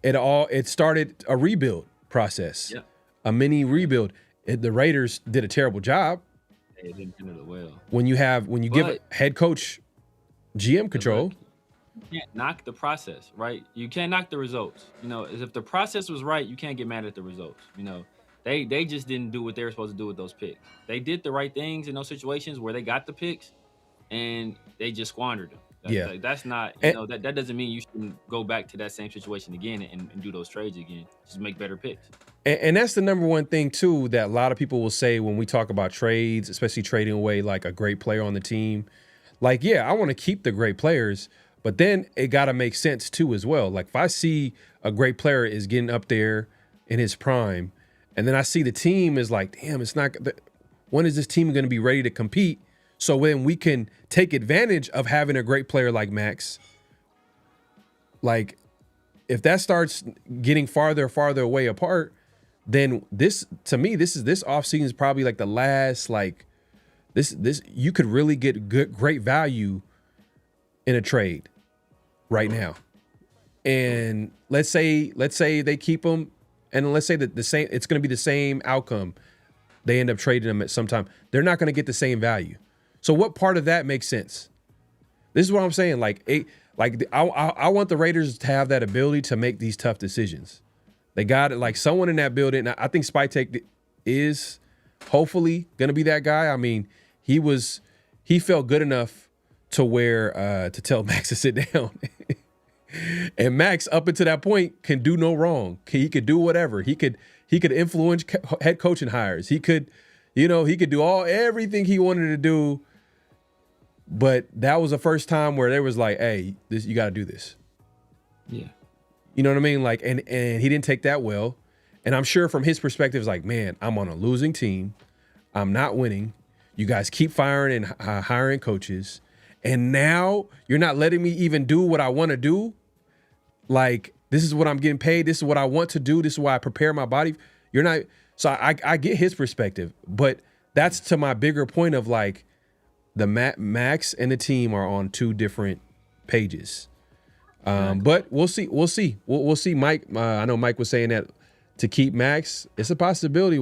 It started a rebuild process. Yeah. A mini rebuild. The Raiders did a terrible job. They didn't handle it well. When you give a head coach GM control, you can't knock the process, right? You can't knock the results. If the process was right, you can't get mad at the results. They just didn't do what they were supposed to do with those picks. They did the right things in those situations where they got the picks, and they just squandered them. That's not, that doesn't mean you shouldn't go back to that same situation again and do those trades again. Just make better picks. And that's the number one thing, too, that a lot of people will say when we talk about trades, especially trading away like a great player on the team. Like, yeah, I want to keep the great players, but then it got to make sense, too, as well. Like, if I see a great player is getting up there in his prime, and then I see the team is like, damn, it's not – when is this team going to be ready to compete? So when we can take advantage of having a great player like Maxx, like if that starts getting farther away apart, then this offseason is probably like the last, like this you could really get great value in a trade right now. And let's say they keep him, and let's say that it's going to be the same outcome. They end up trading him at some time. They're not going to get the same value. So what part of that makes sense? This is what I'm saying. I want the Raiders to have that ability to make these tough decisions. They got it. Like someone in that building. I think Spytek is hopefully going to be that guy. I mean, he felt good enough to where to tell Maxx to sit down. And Maxx, up until that point, can do no wrong. He could do whatever. He could influence head coaching hires. He could do everything he wanted to do. But that was the first time where they was like, "Hey, you got to do this." Yeah. You know what I mean? Like, and he didn't take that well. And I'm sure from his perspective, it's like, man, I'm on a losing team. I'm not winning. You guys keep firing and hiring coaches. And now you're not letting me even do what I want to do. Like, this is what I'm getting paid. This is what I want to do. This is why I prepare my body. You're not. So I get his perspective. But that's to my bigger point of like, the Maxx and the team are on two different pages. But we'll see. We'll see. Mike, I know Mike was saying that to keep Maxx, it's a possibility.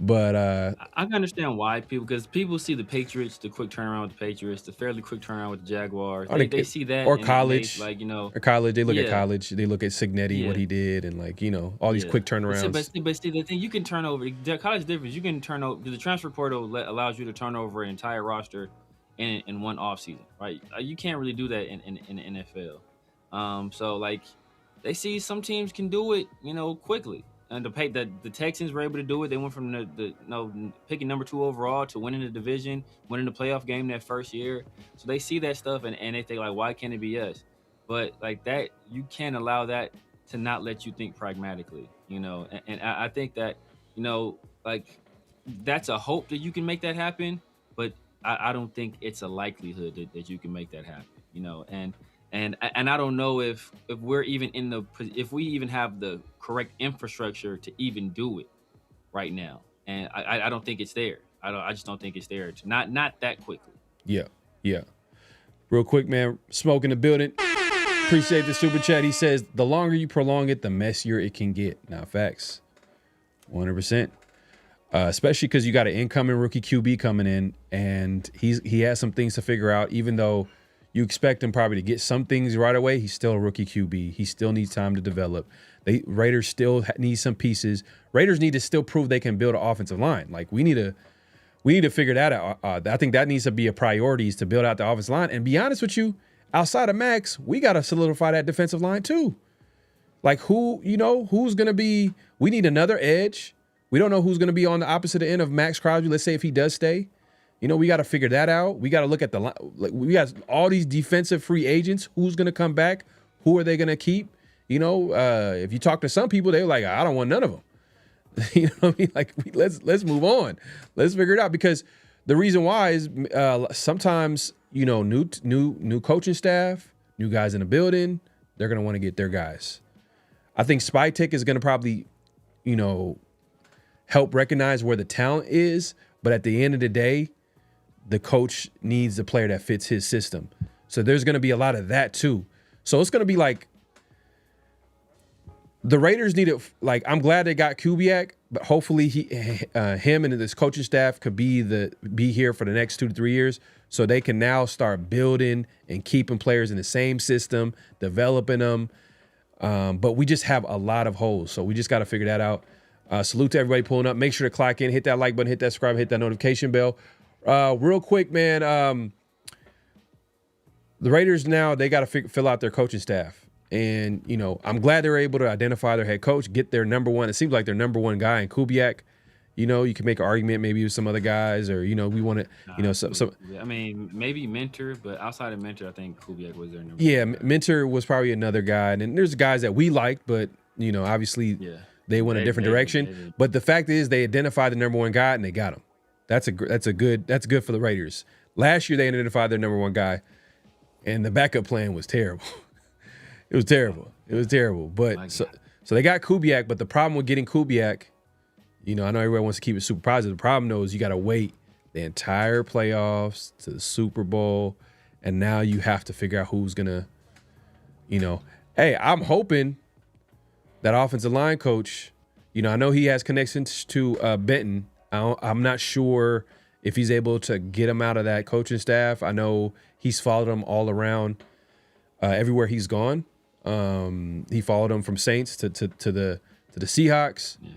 But I can understand why because people see the Patriots, the quick turnaround with the Patriots, the fairly quick turnaround with the Jaguars. They see that. Or college. Like, or college. They look at college. They look at Signetti, what he did, and like, all these quick turnarounds. But see, the thing, you can turn over, the college difference, you can turn over, the transfer portal allows you to turn over an entire roster in one offseason, right? You can't really do that in the NFL. So like, they see some teams can do it, quickly. And the Texans were able to do it. They went from the picking number 2 overall to winning the division, winning the playoff game that first year. So they see that stuff and they think like, why can't it be us? But like that, you can't allow that to not let you think pragmatically, And I think that, like that's a hope that you can make that happen, but I don't think it's a likelihood that you can make that happen, And I don't know if we're even if we even have the correct infrastructure to even do it right now. And I don't think it's there. I just don't think it's there. Not that quickly. Yeah. Real quick, man. Smoke in the building. Appreciate the super chat. He says the longer you prolong it, the messier it can get. Now, facts. 100%. Especially because you got an incoming rookie QB coming in, and he has some things to figure out. Even though you expect him probably to get some things right away, he's still a rookie QB. He still needs time to develop. Raiders still need some pieces. Raiders need to still prove they can build an offensive line. Like we need to figure that out. I think that needs to be a priority, is to build out the offensive line. And be honest with you, outside of Maxx, we got to solidify that defensive line too. Like who's going to be, we need another edge. We don't know who's going to be on the opposite end of Maxx Crosby. Let's say if he does stay. We got to figure that out. We got to look at we got all these defensive free agents. Who's going to come back? Who are they going to keep? If you talk to some people, they're like, I don't want none of them. You know what I mean? Like, let's move on. Let's figure it out, because the reason why is sometimes, new coaching staff, new guys in the building, they're going to want to get their guys. I think Spytek is going to probably, help recognize where the talent is. But at the end of the day, the coach needs a player that fits his system. So there's going to be a lot of that too. So it's going to be like the Raiders need it. Like, I'm glad they got Kubiak, but hopefully him and his coaching staff could be here for the next 2 to 3 years, so they can now start building and keeping players in the same system, developing them. But we just have a lot of holes, so we just got to figure that out. Salute to everybody pulling up. Make sure to clock in, hit that like button, hit that subscribe, hit that notification bell. Real quick, man. The Raiders now, they got to fill out their coaching staff. And, I'm glad they're able to identify their head coach, get their number one. It seems like their number one guy in Kubiak. You can make an argument maybe with some other guys, or, we want to, I mean, maybe Mentor, but outside of Mentor, I think Kubiak was their number one guy. Mentor was probably another guy. And then there's guys that we liked, but, obviously they went a different direction. Maybe. But the fact is, they identified the number one guy and they got him. That's good for the Raiders. Last year, they identified their number one guy, and the backup plan was terrible. It was terrible. It was terrible. But so they got Kubiak, but the problem with getting Kubiak, you know, I know everyone wants to keep it super positive. The problem though is you got to wait the entire playoffs to the Super Bowl, and now you have to figure out who's gonna, you know. Hey, I'm hoping that offensive line coach, you know, I know he has connections to Benton. I'm not sure if he's able to get him out of that coaching staff. I know he's followed him all around everywhere he's gone. He followed him from Saints to the Seahawks. Yeah.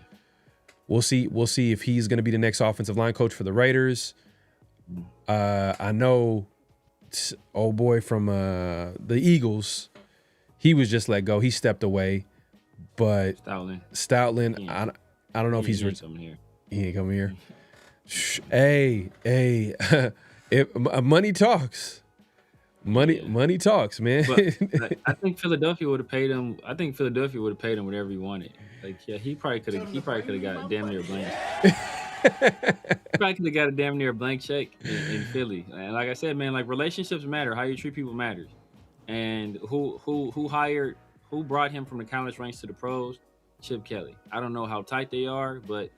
We'll see if he's going to be the next offensive line coach for the Raiders. I know old boy from the Eagles, he was just let go. He stepped away. But Stoutland, I don't know if he's coming here. He ain't coming here. Hey, money talks. Money talks, man. But I think Philadelphia would have paid him. I think Philadelphia would have paid him whatever he wanted. Like, yeah, he probably could have got a damn near blank. He probably could have got a damn near blank check in Philly. And like I said, man, like relationships matter. How you treat people matters. And who brought him from the college ranks to the pros? Chip Kelly. I don't know how tight they are, but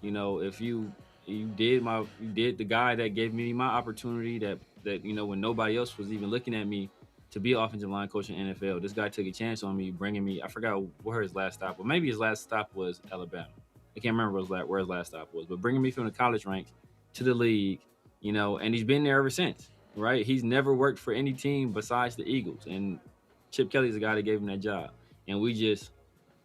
you know, if you did the guy that gave me my opportunity that you know, when nobody else was even looking at me to be offensive line coach in NFL, this guy took a chance on me, bringing me. I forgot where his last stop was. Maybe his last stop was Alabama. I can't remember where his last stop was, but bringing me from the college ranks to the league, you know, and he's been there ever since. Right? He's never worked for any team besides the Eagles, and Chip Kelly's the guy that gave him that job. And we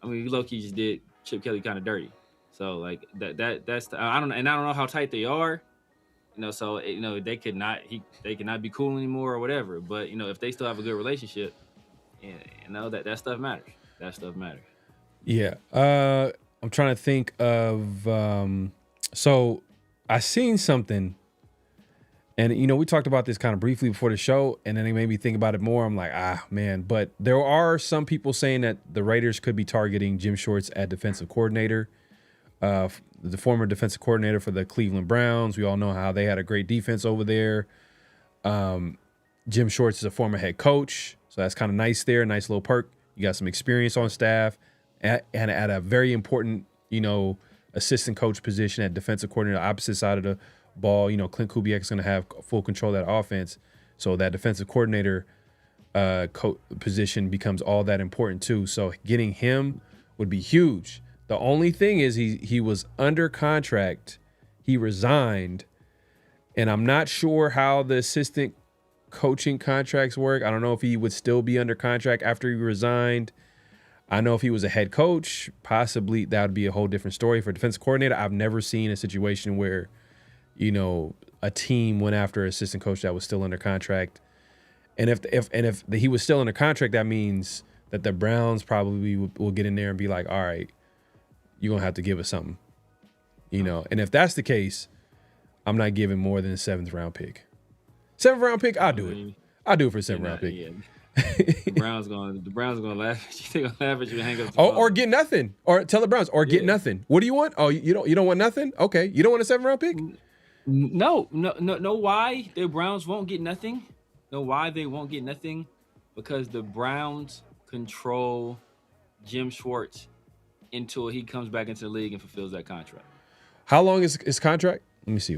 low-key just did Chip Kelly kind of dirty. So like I don't know how tight they are, you know. So you know they could not be cool anymore or whatever. But you know, if they still have a good relationship, you know that stuff matters. That stuff matters. Yeah. I'm trying to think of. So I seen something. And, you know, we talked about this kind of briefly before the show, and then it made me think about it more. I'm like, man. But there are some people saying that the Raiders could be targeting Jim Schwartz at defensive coordinator, the former defensive coordinator for the Cleveland Browns. We all know how they had a great defense over there. Jim Schwartz is a former head coach, so that's kind of nice there, nice little perk. You got some experience on staff, and at a very important, you know, assistant coach position at defensive coordinator, opposite side of the ball. You know, Clint Kubiak is going to have full control of that offense, so that defensive coordinator position becomes all that important too. So getting him would be huge. The only thing is he was under contract, he resigned, and I'm not sure how the assistant coaching contracts work. I don't know if he would still be under contract after he resigned. I know if he was a head coach, possibly that would be a whole different story. For defensive coordinator, I've never seen a situation where, you know, a team went after an assistant coach that was still under contract. And if he was still under contract, that means that the Browns probably will get in there and be like, all right, you're going to have to give us something. You know, and if that's the case, I'm not giving more than a 7th round pick. 7th round pick, I'll do it. I'll do it for a 7th round pick. Yeah. The Browns gonna laugh at you. They're gonna laugh at you and hang up. Or get nothing. Or tell the Browns, or get nothing. What do you want? Oh, you don't want nothing? Okay. You don't want a 7th round pick? No. Why the Browns won't get nothing? Know why they won't get nothing? Because the Browns control Jim Schwartz until he comes back into the league and fulfills that contract. How long is his contract? Let me see.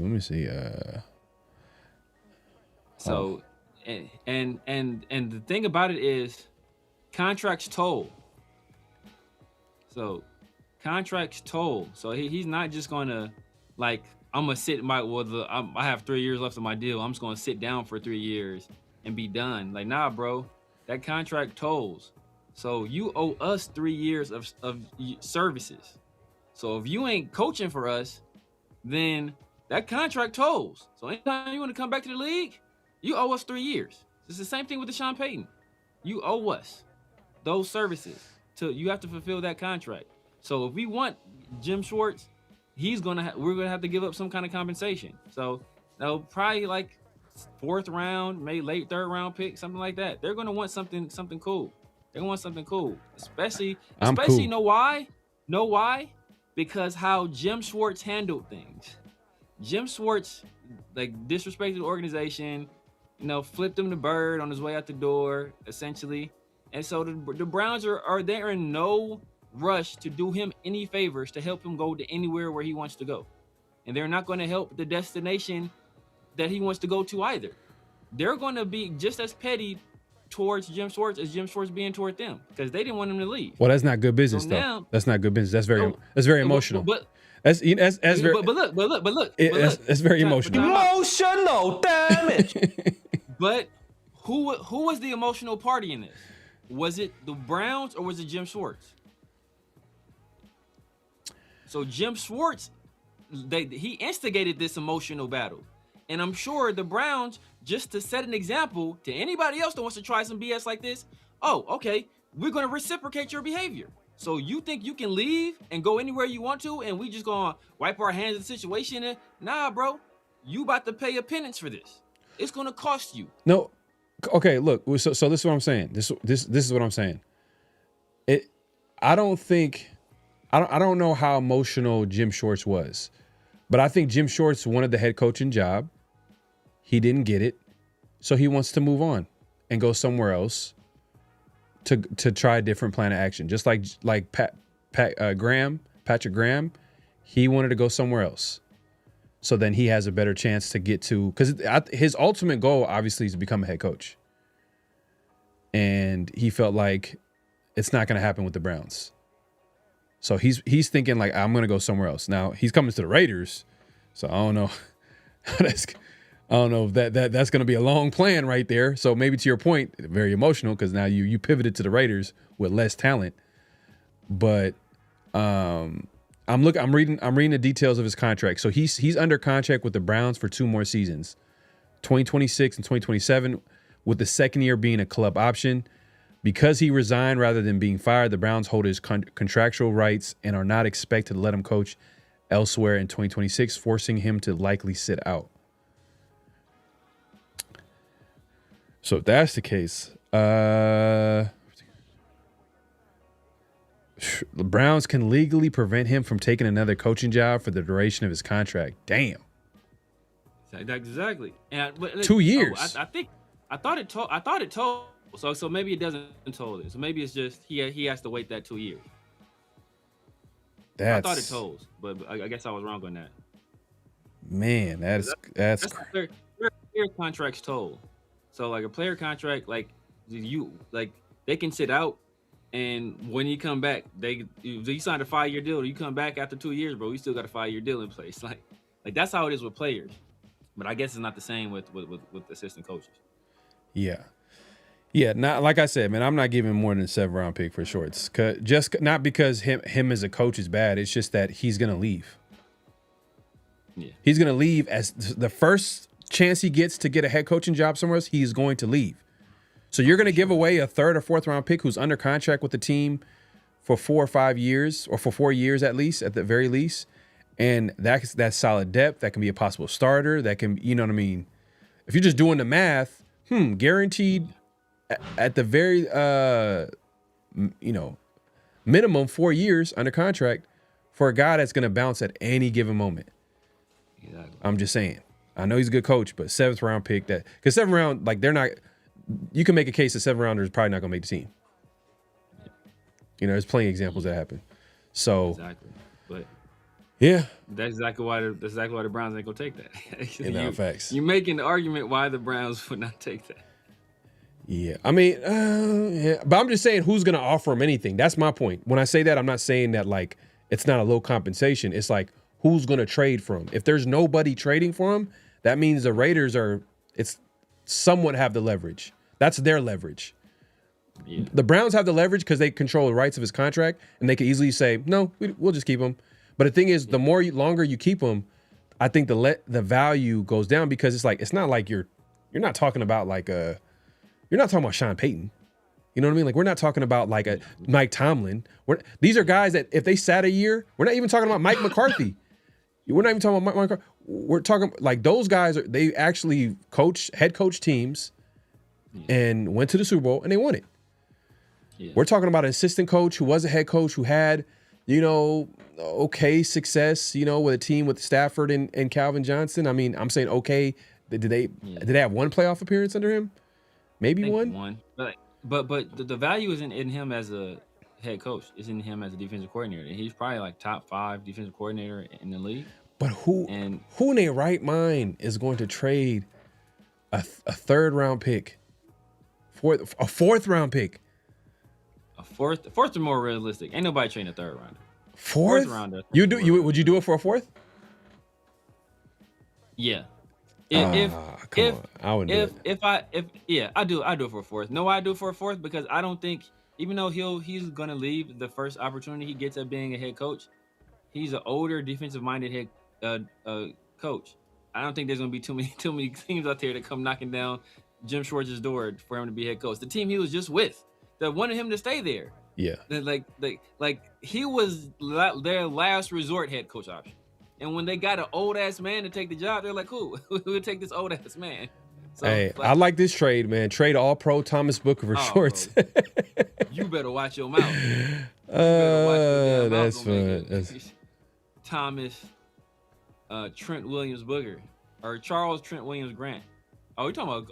So, and the thing about it is, contracts toll. So, contracts toll. So he's not just gonna like, I'm gonna sit I have 3 years left of my deal. I'm just gonna sit down for 3 years and be done. Like, nah, bro, that contract tolls. So you owe us 3 years of services. So if you ain't coaching for us, then that contract tolls. So anytime you want to come back to the league, you owe us 3 years. It's the same thing with Deshaun Payton. You owe us those services. You have to fulfill that contract. So if we want Jim Schwartz, we're gonna have to give up some kind of compensation. So probably like 4th round, maybe late 3rd round pick, something like that. They're gonna want something cool. They want something cool, especially. Cool. Know why? Because how Jim Schwartz handled things. Jim Schwartz, like, disrespected the organization, you know, flipped him the bird on his way out the door, essentially. And so the Browns are there in no rush to do him any favors to help him go to anywhere where he wants to go. And they're not going to help the destination that he wants to go to either. They're going to be just as petty towards Jim Schwartz as Jim Schwartz being toward them because they didn't want him to leave. Well, that's not good business, So though. now- That's not good business. That's very emotional. That's very, But look. that's very emotional. Emotional damage. But who was the emotional party in this? Was it the Browns or was it Jim Schwartz? So Jim Schwartz, he instigated this emotional battle. And I'm sure the Browns, just to set an example to anybody else that wants to try some BS like this, oh, okay, we're going to reciprocate your behavior. So you think you can leave and go anywhere you want to and we just going to wipe our hands of the situation? And, nah, bro, you about to pay a penance for this. It's going to cost you. No. Okay, look. So this is what I'm saying. This is what I'm saying. I don't know how emotional Jim Schwartz was, but I think Jim Schwartz wanted the head coaching job. He didn't get it, so he wants to move on and go somewhere else to try a different plan of action. Just like Patrick Graham, he wanted to go somewhere else. So then he has a better chance to get to, because his ultimate goal obviously is to become a head coach. And he felt like it's not going to happen with the Browns. So he's thinking like, I'm going to go somewhere else. Now he's coming to the Raiders. So I don't know. I don't know if that's going to be a long plan right there. So maybe to your point, very emotional because now you pivoted to the Raiders with less talent. But I'm reading the details of his contract. So he's under contract with the Browns for 2 more seasons, 2026 and 2027, with the second year being a club option. Because he resigned rather than being fired, the Browns hold his contractual rights and are not expected to let him coach elsewhere in 2026, forcing him to likely sit out. So if that's the case, the Browns can legally prevent him from taking another coaching job for the duration of his contract. Damn. Exactly. And 2 years. I thought it told. So maybe it doesn't told it. So maybe it's just he has to wait that 2 years. I thought it told, but I guess I was wrong on that. Man, that's player contracts told. So like a player contract, like they can sit out, and when you come back, you signed a 5-year deal. You come back after 2 years, bro. You still got a 5-year deal in place. Like that's how it is with players. But I guess it's not the same with assistant coaches. Yeah. Yeah, not like I said, man. I'm not giving more than a 7th-round pick for Schwartz. Just not because him as a coach is bad. It's just that he's gonna leave. Yeah, he's gonna leave as the first chance he gets to get a head coaching job somewhere else. He's going to leave. So you're gonna give away a 3rd or 4th-round pick who's under contract with the team for 4 or 5 years, or for 4 years at least, at the very least, and that's solid depth. That can be a possible starter. That can, you know what I mean? If you're just doing the math, guaranteed. At the very, minimum 4 years under contract for a guy that's going to bounce at any given moment. Exactly. I'm just saying. I know he's a good coach, but 7th-round pick because 7th round, like they're not. You can make a case that 7th-rounder is probably not going to make the team. You know, there's plenty of examples that happen. So exactly, but yeah, that's exactly why the Browns ain't gonna take that. Facts. You're making the argument why the Browns would not take that. Yeah, I mean, but I'm just saying who's going to offer him anything. That's my point. When I say that, I'm not saying that like it's not a low compensation. It's like who's going to trade for him. If there's nobody trading for him, that means the Raiders somewhat have the leverage. That's their leverage. Yeah. The Browns have the leverage because they control the rights of his contract, and they can easily say, no, we'll just keep him. But the thing is, the longer you keep him, I think the value goes down because it's not like you're not talking about like you're not talking about Sean Payton. You know what I mean? Like, we're not talking about like a Mike Tomlin. These are guys that if they sat a year, we're not even talking about Mike McCarthy. We're not even talking about Mike McCarthy. We're talking like those guys, they actually head coach teams and went to the Super Bowl and they won it. Yeah. We're talking about an assistant coach who was a head coach who had, okay success, with a team with Stafford and Calvin Johnson. I mean, I'm saying okay. Did they have one playoff appearance under him? Maybe one. But but the value isn't in him as a head coach. It's in him as a defensive coordinator. And he's probably like top 5 defensive coordinator in the league. But who And in their right mind is going to trade a third round pick for a fourth round pick? a fourth are more realistic. Ain't nobody trading a third rounder. Fourth rounder. Would you do it for a fourth? Yeah. Come on. I wouldn't do it. I do it for a fourth. No, I do it for a fourth because I don't think, even though he's gonna leave the first opportunity he gets at being a head coach, he's an older defensive minded head coach. I don't think there's gonna be too many teams out there that come knocking down Jim Schwartz's door for him to be head coach. The team he was just with that wanted him to stay there. Yeah. Like he was their last resort head coach option. And when they got an old ass man to take the job, they're like, cool, we'll take this old ass man. So, hey, I like this trade, man. Trade all pro Thomas Booker for Schwartz. You better watch your mouth. That's fun. Thomas Trent Williams Booker or Charles Trent Williams Grant. Oh, you're talking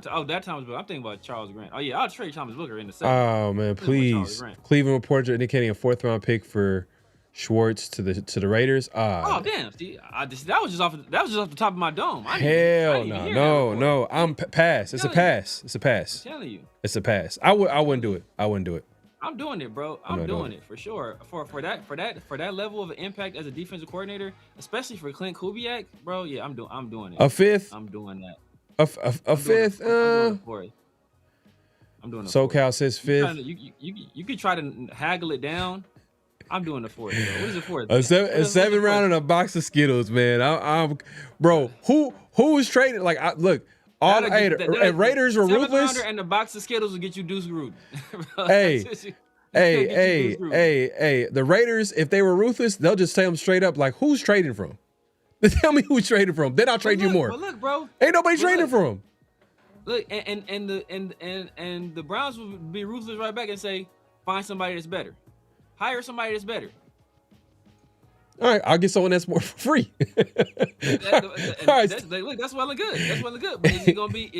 about that Thomas Booker. I'm thinking about Charles Grant. Oh yeah, I'll trade Thomas Booker in the second. Oh man, please. Cleveland reports are indicating a 4th round pick for Schwartz to the Raiders. Oh damn! See, that was just off the top of my dome. Hell no. I'm pass. It's a pass. It's a pass. I'm telling you, it's a pass. I wouldn't do it. I'm doing it, bro. I'm doing it for sure. For that level of impact as a defensive coordinator, especially for Clint Kubiak, bro. Yeah, I'm doing it. A fifth. I'm doing that. A fifth. I'm doing it. SoCal says fifth. You could try to haggle it down. I'm doing the fourth. Bro. What is the fourth? A 7th round and a box of Skittles, man. I'm bro. Who was trading? Like, look, all the Raiders were ruthless. And the box of Skittles will get you Deuce Gruden. Hey. The Raiders, if they were ruthless, they'll just tell them straight up, like, who's trading from? Tell me who's trading from. Then I'll trade you more. But look, bro. Ain't nobody trading from. Look, and the Browns will be ruthless right back and say, find somebody that's better. Hire somebody that's better. All right, I'll get someone that's more free. That's well and good. That's well and good. But is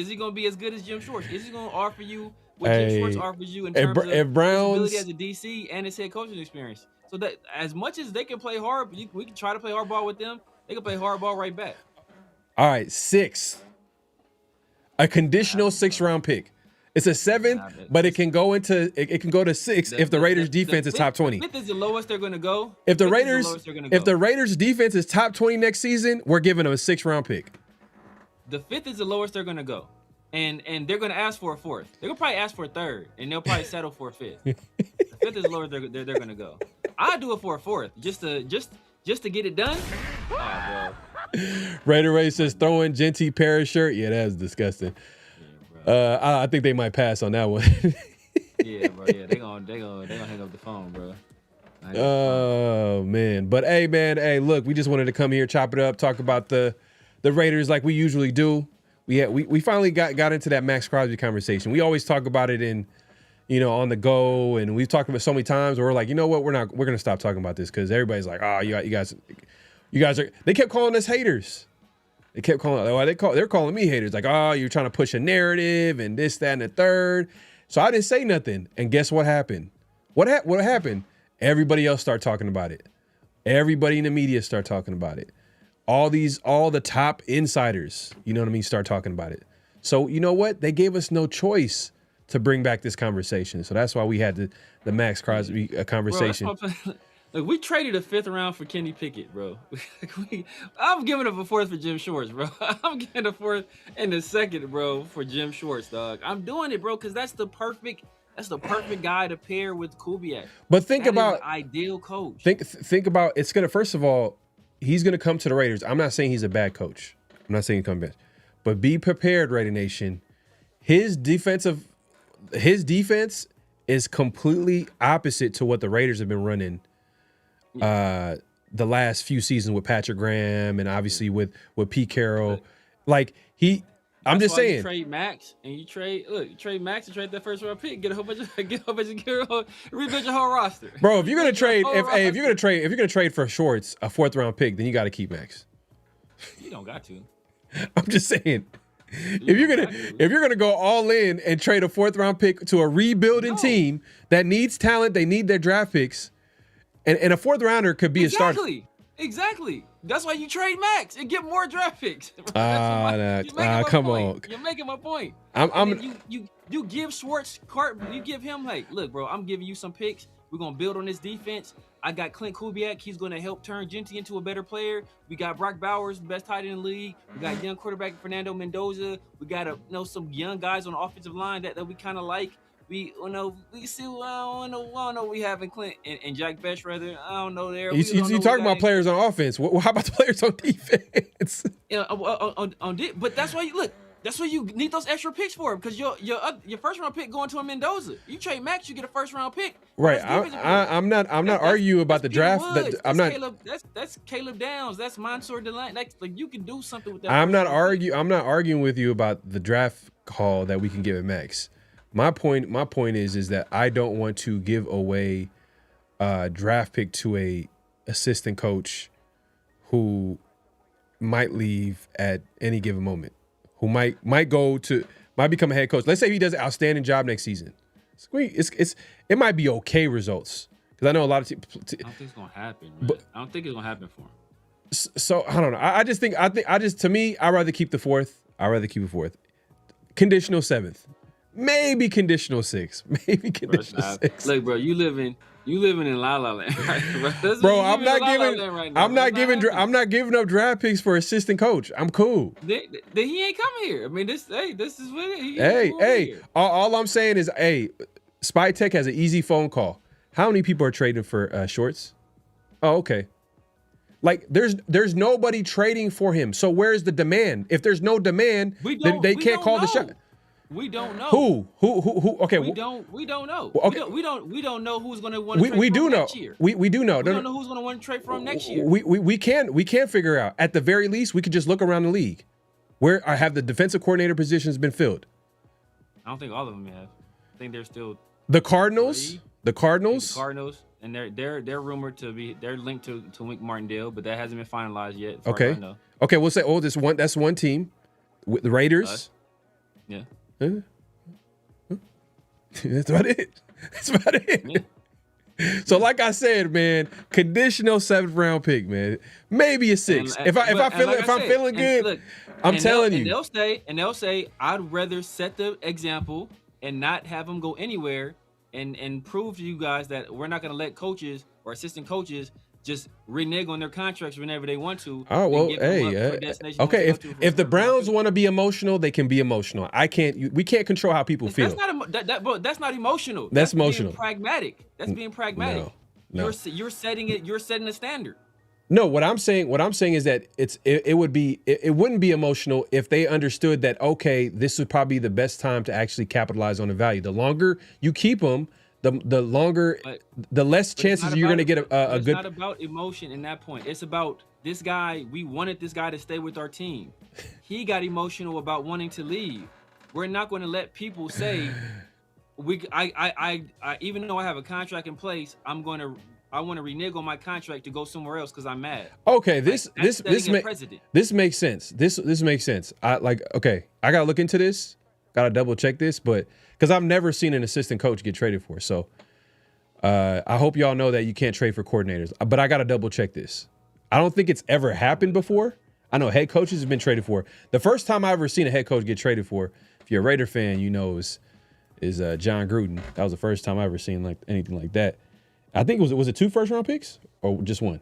he gonna be as good as Jim Schwartz? Is he gonna offer you what Jim Schwartz offers you in terms of his ability as a DC and his head coaching experience? So that as much as they can play hard, we can try to play hardball with them. They can play hardball right back. All right, 6th. A conditional 6th round pick. It's a 7th, but it can go to 6th if the Raiders defense is top 20. The 5th is the lowest they're going to go. If the Raiders defense is top 20 next season, we're giving them a 6th round pick. The 5th is the lowest they're going to go. And they're going to ask for a 4th. They're going to probably ask for a 3rd, and they'll probably settle for a 5th. The 5th is the lowest they're going to go. I'd do it for a 4th just to get it done. Oh, bro. Raider Ray says throwing Genty Paris shirt. Yeah, that's disgusting. I think they might pass on that one. Yeah, bro. Yeah, they gonna hang up the phone, bro. Oh man, but hey, man, look, we just wanted to come here, chop it up, talk about the Raiders like we usually do. We finally got into that Maxx Crosby conversation. We always talk about it in, on the go, and we've talked about it so many times where we're like, you know what, we're gonna stop talking about this because everybody's like, oh, you guys are. They kept calling us haters. They kept calling. They're calling me haters. Like, oh, you're trying to push a narrative and this, that, and the third. So I didn't say nothing. And guess what happened? What happened? Everybody else started talking about it. Everybody in the media started talking about it. All the top insiders, start talking about it. So you know what? They gave us no choice to bring back this conversation. So that's why we had the Maxx Crosby conversation. Bro, look, we traded a 5th round for Kenny Pickett, bro. I'm giving up a 4th for Jim Schwartz, bro. I'm getting a 4th and a 2nd, bro, for Jim Schwartz, dog. I'm doing it, bro, because that's the perfect guy to pair with Kubiak. But think about the ideal coach. Think about it's gonna. First of all, he's gonna come to the Raiders. I'm not saying he's a bad coach. I'm not saying he come back, but be prepared, Raider Nation. His defense is completely opposite to what the Raiders have been running. The last few seasons with Patrick Graham and obviously with Pete Carroll, I'm just saying. You trade Maxx and you trade Maxx and trade that 1st round pick, get a whole bunch of rebuild your whole roster. Bro, if you're gonna trade, if you're gonna trade for Schwartz a 4th round pick, then you got to keep Maxx. You don't got to. I'm just saying. if you're gonna go all in and trade a 4th round pick to a rebuilding team that needs talent, they need their draft picks, and a 4th rounder could be a starter. Exactly. That's why you trade Maxx and get more draft picks. Come on. You're making my point. You give Schwartz cart. You give him, hey, look, bro, I'm giving you some picks. We're gonna build on this defense. I got Clint Kubiak. He's gonna help turn Genty into a better player. We got Brock Bowers, best tight end in the league. We got young quarterback Fernando Mendoza. We got some young guys on the offensive line that we kind of like. We see. I don't know. We have in Clint and Jack Best rather. I don't know there. You talking about players on offense? How about the players on defense? Yeah, but that's why you look. That's what you need those extra picks for, because your 1st round pick going to a Mendoza. You trade Maxx, you get a 1st round pick. Right. I'm not arguing about the draft. That's Caleb Downs. That's Mansour Delaney. Like you can do something with that. I'm not arguing with you about the draft call that we can give at Maxx. My point is that I don't want to give away a draft pick to a assistant coach who might leave at any given moment, who might become a head coach. Let's say he does an outstanding job next season. It might be okay results, because I know a lot of I don't think it's gonna happen. I don't think it's gonna happen for him. So I don't know. I just to me, I'd rather keep the 4th. Conditional 7th. Maybe conditional 6. Maybe conditional 6. Look, bro, you living in La La Land, right, bro? Bro, I'm not giving up draft picks for assistant coach. I'm cool. He ain't coming here. I mean, this is what it is. Hey. All I'm saying is, Spy Tech has an easy phone call. How many people are trading for Shorts? Oh, okay. Like there's nobody trading for him. So where's the demand? If there's no demand, then they can't call the shot. We don't know. Who? Okay. We don't know. Okay. We don't know who's going to want to trade we for do him know. next year. We do know. We don't know who's going to want to trade for him next year. We can figure out. At the very least, we could just look around the league. Where I have the defensive coordinator positions been filled. I don't think all of them have. I think they're still the Cardinals. 3. The Cardinals. The Cardinals, and they're rumored to be linked to Wink Martindale, but that hasn't been finalized yet. Okay. Okay, we'll say that's one team. With the Raiders. Yeah. That's about it. Yeah. So, like I said, man, conditional 7th round pick, man. Maybe a 6. If I'm feeling good, I'm telling you. And they'll say, I'd rather set the example and not have them go anywhere, and prove to you guys that we're not going to let coaches or assistant coaches just renege on their contracts whenever they want to. Oh, well, okay. If the Browns want to be emotional, they can be emotional. We can't control how people feel. That's not emotional. That's emotional. Being pragmatic. That's being pragmatic. No. You're setting the standard. No, what I'm saying is that it wouldn't be emotional if they understood that, okay, this would probably be the best time to actually capitalize on the value. The longer you keep them, the less chances you're going to get a good. It's not about emotion in that point. It's about this guy. We wanted this guy to stay with our team. He got emotional about wanting to leave. We're not going to let people say, I even though I have a contract in place, I want to renege on my contract to go somewhere else because I'm mad. Okay, this makes sense. This makes sense. I gotta look into this. Gotta double check this, but because I've never seen an assistant coach get traded for. So I hope y'all know that you can't trade for coordinators. But I gotta double check this. I don't think it's ever happened before. I know head coaches have been traded for. The first time I ever seen a head coach get traded for, if you're a Raider fan, you know is John Gruden. That was the first time I ever seen like anything like that. I think was it 2 first round picks or just 1?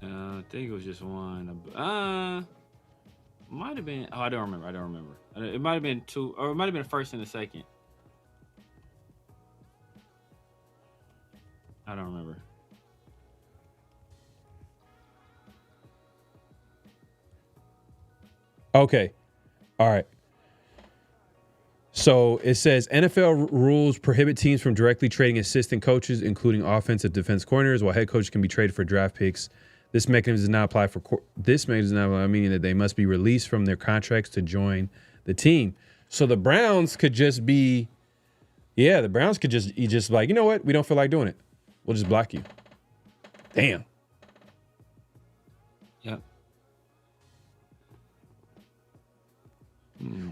I think it was just 1. Might have been. Oh, I don't remember. It might have been 2, or it might have been a 1st and a 2nd. I don't remember. Okay. All right. So it says NFL rules prohibit teams from directly trading assistant coaches, including offensive defense coordinators, while head coaches can be traded for draft picks. This mechanism does not apply meaning that they must be released from their contracts to join the team. So the Browns could just be, the Browns could just be like, you know what? We don't feel like doing it. We'll just block you. Damn. Yep.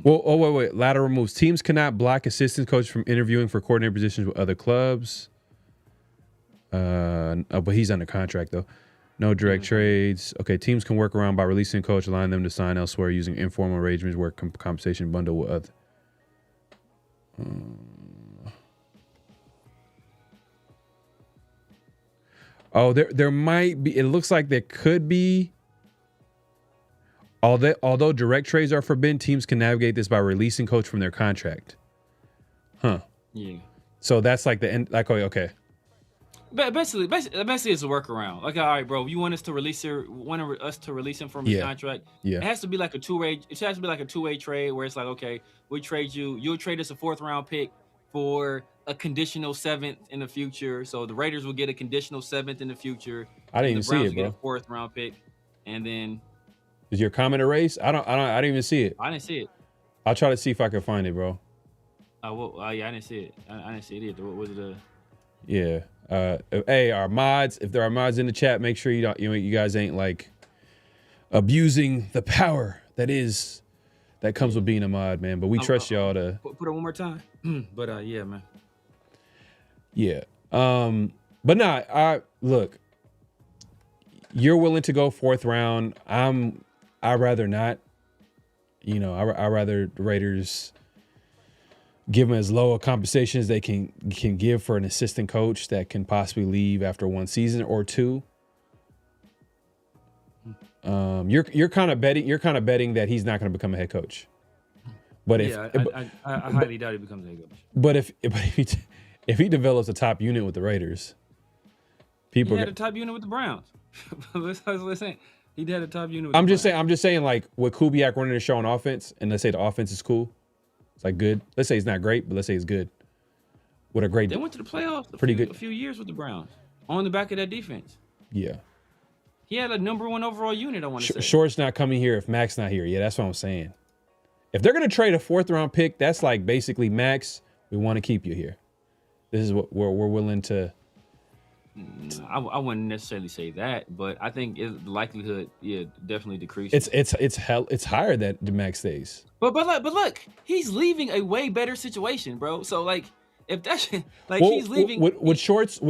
Well, wait. Lateral moves. Teams cannot block assistant coach from interviewing for coordinator positions with other clubs. But he's under contract though. No direct trades. Okay, teams can work around by releasing coach, allowing them to sign elsewhere using informal arrangements where compensation bundle with other. There might be. It looks like there could be. Although direct trades are forbidden, teams can navigate this by releasing coach from their contract. Huh. Yeah. So that's like the end. Like, okay. Basically, it's a workaround. Like, all right, bro, you want us to release him from his contract? Yeah. It has to be like a two-way. It has to be like a two-way trade where it's like, okay, we trade you. You'll trade us a 4th-round pick for a conditional 7th in the future. So the Raiders will get a conditional 7th in the future. I didn't even see it, bro. Get a 4th-round pick, and then. Is your comment erased? I didn't even see it. I didn't see it. I'll try to see if I can find it, bro. Yeah, I didn't see it. I didn't see it either. What was it? Yeah. Hey, our mods, if there are mods in the chat, make sure you guys ain't like abusing the power that comes with being a mod, man. But we trust y'all to put it one more time. But yeah, man. Yeah. But nah, look, you're willing to go 4th round. I'd rather not. I'd rather the Raiders give them as low a compensation as they can give for an assistant coach that can possibly leave after 1 season or 2. You're kind of betting that he's not going to become a head coach. But I highly doubt he becomes a head coach. But if he develops a top unit with the Raiders, he had a top unit with the Browns. That's what I'm saying. He had a top unit. I'm just saying, like with Kubiak running the show on offense, and let's say the offense is cool. It's like good. Let's say it's not great, but let's say it's good. What a great. They went to the playoffs a few years with the Browns on the back of that defense. Yeah. He had a number 1 overall unit, I want to say. Short's not coming here if Maxx not here. Yeah, that's what I'm saying. If they're going to trade a 4th-round pick, that's like basically, Maxx, we want to keep you here. This is what we're willing to. I wouldn't necessarily say that, but I think the likelihood, definitely decreases. It's higher that the Maxx stays. But look, he's leaving a way better situation, bro. So like, if that's like he's leaving, would Shorts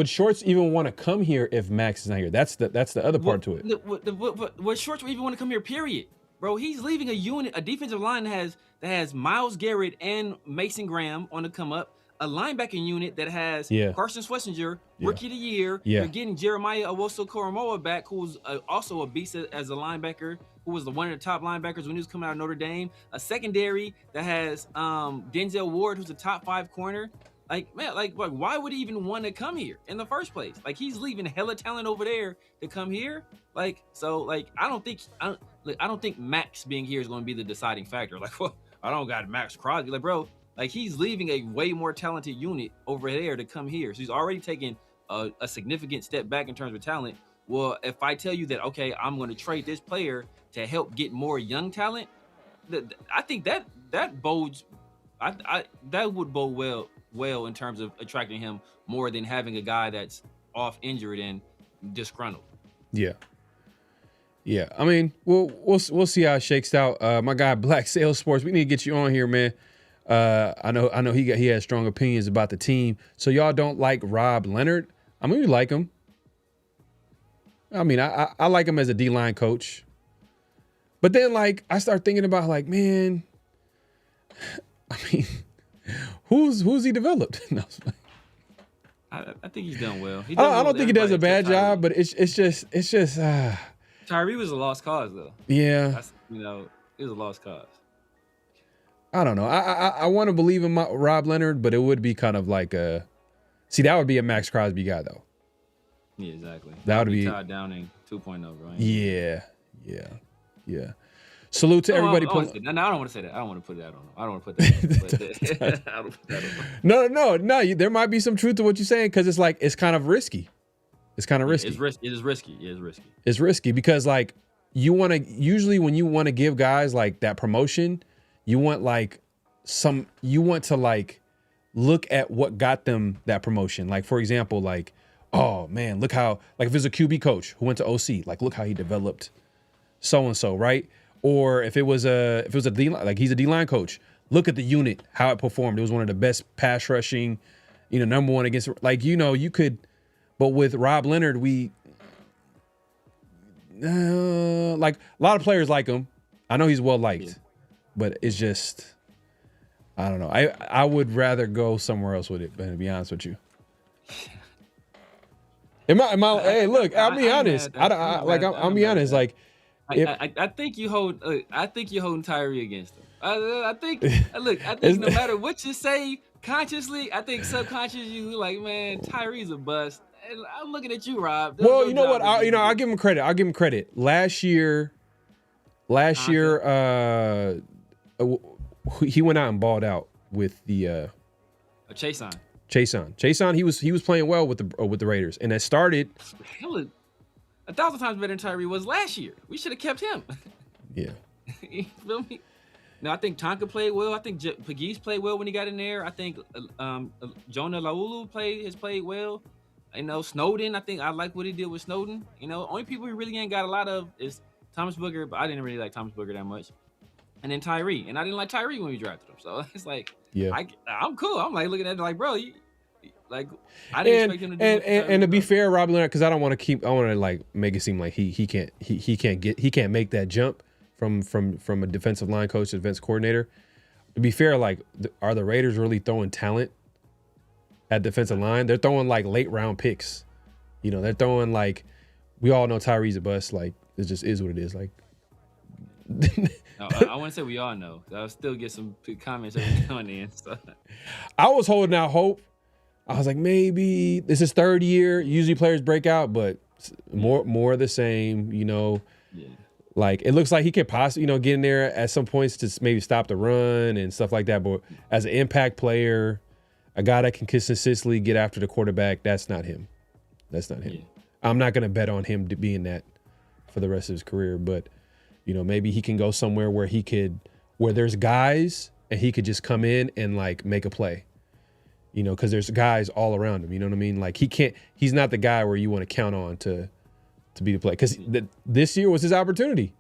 even want to come here if Maxx is not here? That's the other part to it. Would Shorts even want to come here? Period, bro. He's leaving a defensive line that has Myles Garrett and Mason Graham on the come up. A linebacker unit that has Carson Schlesinger, Rookie of the Year. Yeah. You're getting Jeremiah Owusu-Koramoah back, who's also a beast as a linebacker, who was one of the top linebackers when he was coming out of Notre Dame. A secondary that has Denzel Ward, who's a top 5 corner. Like, man, like why would he even want to come here in the first place? Like, he's leaving hella talent over there to come here. Like, so, like, I don't think Maxx being here is going to be the deciding factor. Like, well, I don't got Maxx Crosby. Like, bro. Like, he's leaving a way more talented unit over there to come here. So he's already taken a significant step back in terms of talent. Well, if I tell you that, okay, I'm going to trade this player to help get more young talent, I think that bodes, that would bode well in terms of attracting him more than having a guy that's off injured and disgruntled. Yeah. Yeah. I mean, we'll see how it shakes out. My guy, Black Sales Sports, we need to get you on here, man. I know he has strong opinions about the team. So y'all don't like Rob Leonard? I mean, we like him. I mean, I like him as a D-line coach. But then, like, I start thinking about, like, man, I mean, who's he developed? I think he's done well. I don't think he does a bad job, but it's just. Tyree was a lost cause, though. Yeah. It was a lost cause. I don't know. I want to believe in Rob Leonard, but it would be kind of like that would be a Maxx Crosby guy, though. Yeah, exactly. That would be Todd Downing 2.0, bro. Yeah. Salute to everybody. No, I don't want to say that. I don't want to put that on. I don't want to put that. I don't put that on. No. There might be some truth to what you're saying because it's kind of risky. It's kind of risky. It is risky. Yeah, it's risky. It's risky because like usually when you want to give guys like that promotion, you want to like look at what got them that promotion. Like, for example, like, oh man, look how, like if it's a QB coach who went to OC, like look how he developed so-and-so, right? Or if it was a D line, like he's a D line coach. Look at the unit, how it performed. It was one of the best pass rushing, number one against, like, you could, but with Rob Leonard, like a lot of players like him. I know he's well liked, but it's just, I don't know. I would rather go somewhere else with it, man, to be honest with you. Hey, look, I'll be honest. I'm be honest. Like, I think you hold. I think you're holding Tyree against him. I think. Look, I think no matter what you say consciously, I think subconsciously you like, man, Tyree's a bust. And I'm looking at you, Rob. Well, you know what? I'll give him credit. I'll give him credit. Last year, he went out and balled out with the Chason. Chason, he was playing well with the Raiders, and it started. Hell, 1,000 times better than Tyree was last year. We should have kept him. Yeah. You feel me? Now I think Tonka played well. I think Pegues played well when he got in there. I think Jonah Laulu has played well. Snowden. I think I like what he did with Snowden. Only people we really ain't got a lot of is Thomas Booker, but I didn't really like Thomas Booker that much. And then Tyree, and I didn't like Tyree when we drafted him. So it's like, yeah, I'm cool. I'm like looking at it like, bro, I didn't expect him to do. And to be fair, Rob Leonard, because I want to like make it seem like he can't make that jump from a defensive line coach to defensive coordinator. To be fair, like, are the Raiders really throwing talent at defensive line? They're throwing like late round picks. They're throwing like, we all know Tyree's a bust. Like, it just is what it is. Like, no, I want to say we all know. I'll still get some comments every now and then. So. I was holding out hope. I was like, maybe this is third year. Usually players break out, but more of the same. Yeah. Like, it looks like he could possibly, get in there at some points to maybe stop the run and stuff like that. But as an impact player, a guy that can consistently get after the quarterback, that's not him. That's not him. Yeah. I'm not going to bet on him to being that for the rest of his career. But, maybe he can go somewhere where where there's guys and he could just come in and like make a play. Because there's guys all around him. You know what I mean? Like, he's not the guy where you want to count on to be the play. Because this year was his opportunity.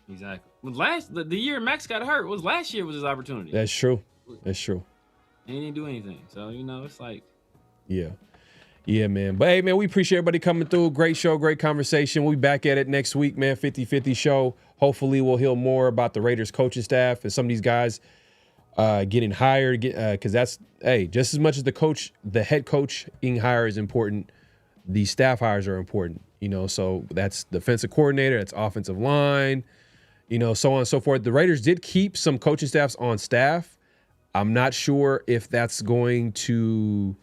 Exactly. The year Maxx got hurt last year was his opportunity. That's true. And he didn't do anything. So, it's like. Yeah. Yeah, man. But, hey, man, we appreciate everybody coming through. Great show, great conversation. We'll be back at it next week, man. 50-50 show. Hopefully we'll hear more about the Raiders coaching staff and some of these guys getting hired, because that's, just as much as the head coaching hire is important, the staff hires are important, so that's defensive coordinator, that's offensive line, so on and so forth. The Raiders did keep some coaching staffs on staff. I'm not sure if that's going to,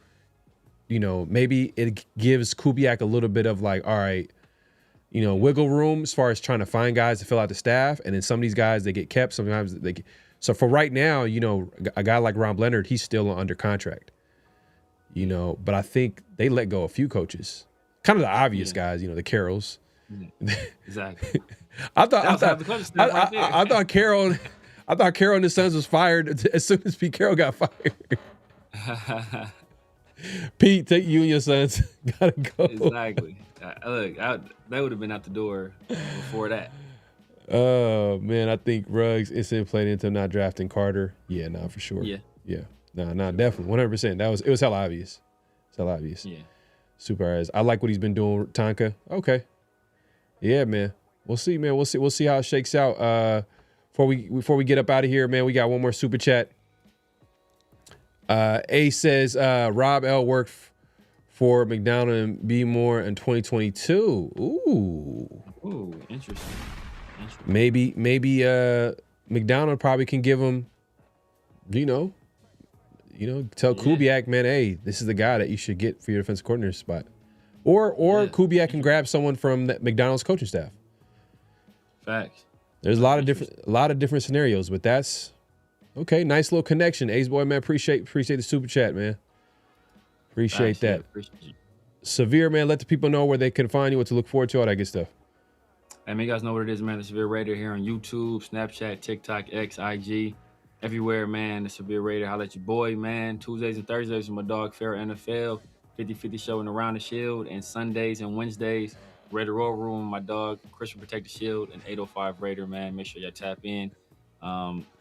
maybe it gives Kubiak a little bit of like, all right, wiggle room as far as trying to find guys to fill out the staff. And then some of these guys, they get kept. Sometimes they get. So for right now, a guy like Rob Leonard, he's still under contract, but I think they let go a few coaches, kind of the obvious guys, the Carrolls. Exactly. I thought Carroll and his sons was fired as soon as Pete Carroll got fired. Pete, take you and your sons. Gotta go. Exactly. Look, that would have been out the door before that. Oh, man, I think Ruggs instant played into not drafting Carter. Yeah, nah, for sure. Yeah. Nah, definitely. 100%. It was hella obvious. It's hella obvious. Yeah. Super eyes. I like what he's been doing, Tonka. Okay. Yeah, man. We'll see, man. We'll see how it shakes out. Before we get up out of here, man, we got one more super chat. A says, Rob L worked for McDonald and B Moore in 2022. Ooh, interesting. Maybe McDonald probably can give him, tell Kubiak, man, hey, this is the guy that you should get for your defensive coordinator spot. Or Kubiak can grab someone from McDonald's coaching staff. Facts. There's a lot of different scenarios, but that's okay. Nice little connection. Ace boy, man, appreciate the super chat, man. Appreciate that. Appreciate you. Severe, man, let the people know where they can find you, what to look forward to, all that good stuff. Hey, man, you guys know what it is, man. The Severe Raider here on YouTube, Snapchat, TikTok, X, IG, everywhere, man. The Severe Raider, holla at your boy, man. Tuesdays and Thursdays with my dog, PharoahNFL, 50-50 show and Around the Shield, and Sundays and Wednesdays Raider Roll Room, my dog, Christian Protect the Shield, and 805 Raider, man. Make sure y'all tap in.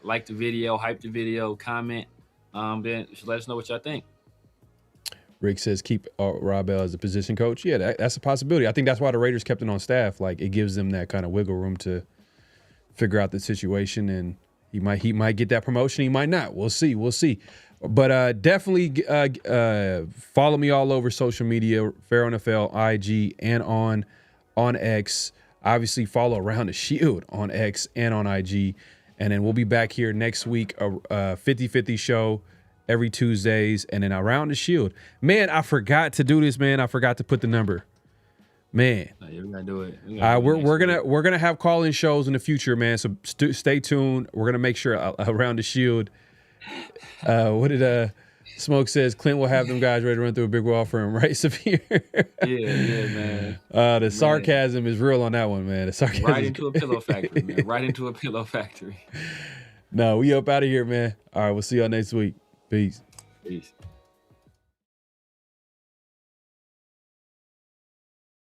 Like the video, hype the video, comment. Then just let us know what y'all think. Rick says keep Rob Bell as a position coach. Yeah, that's a possibility. I think that's why the Raiders kept it on staff. Like, it gives them that kind of wiggle room to figure out the situation, and he might get that promotion. He might not. We'll see. But definitely follow me all over social media, PharoahNFL, IG, and on X. Obviously, follow Around the Shield on X and on IG. And then we'll be back here next week, a 50-50 show every Tuesdays, and then Around the Shield. Man, I forgot to do this, man. I forgot to put the number. Man. No, yeah, we gotta do it. We're gonna have call-in shows in the future, man. So stay tuned. We're gonna make sure Around the Shield. What did Smoke says? Clint will have them guys ready to run through a big wall for him, right, Severe? Yeah, man. The sarcasm is real on that one, man. The sarcasm right into a pillow factory, man. Right into a pillow factory. No, we up out of here, man. All right, we'll see y'all next week. Peace. Peace.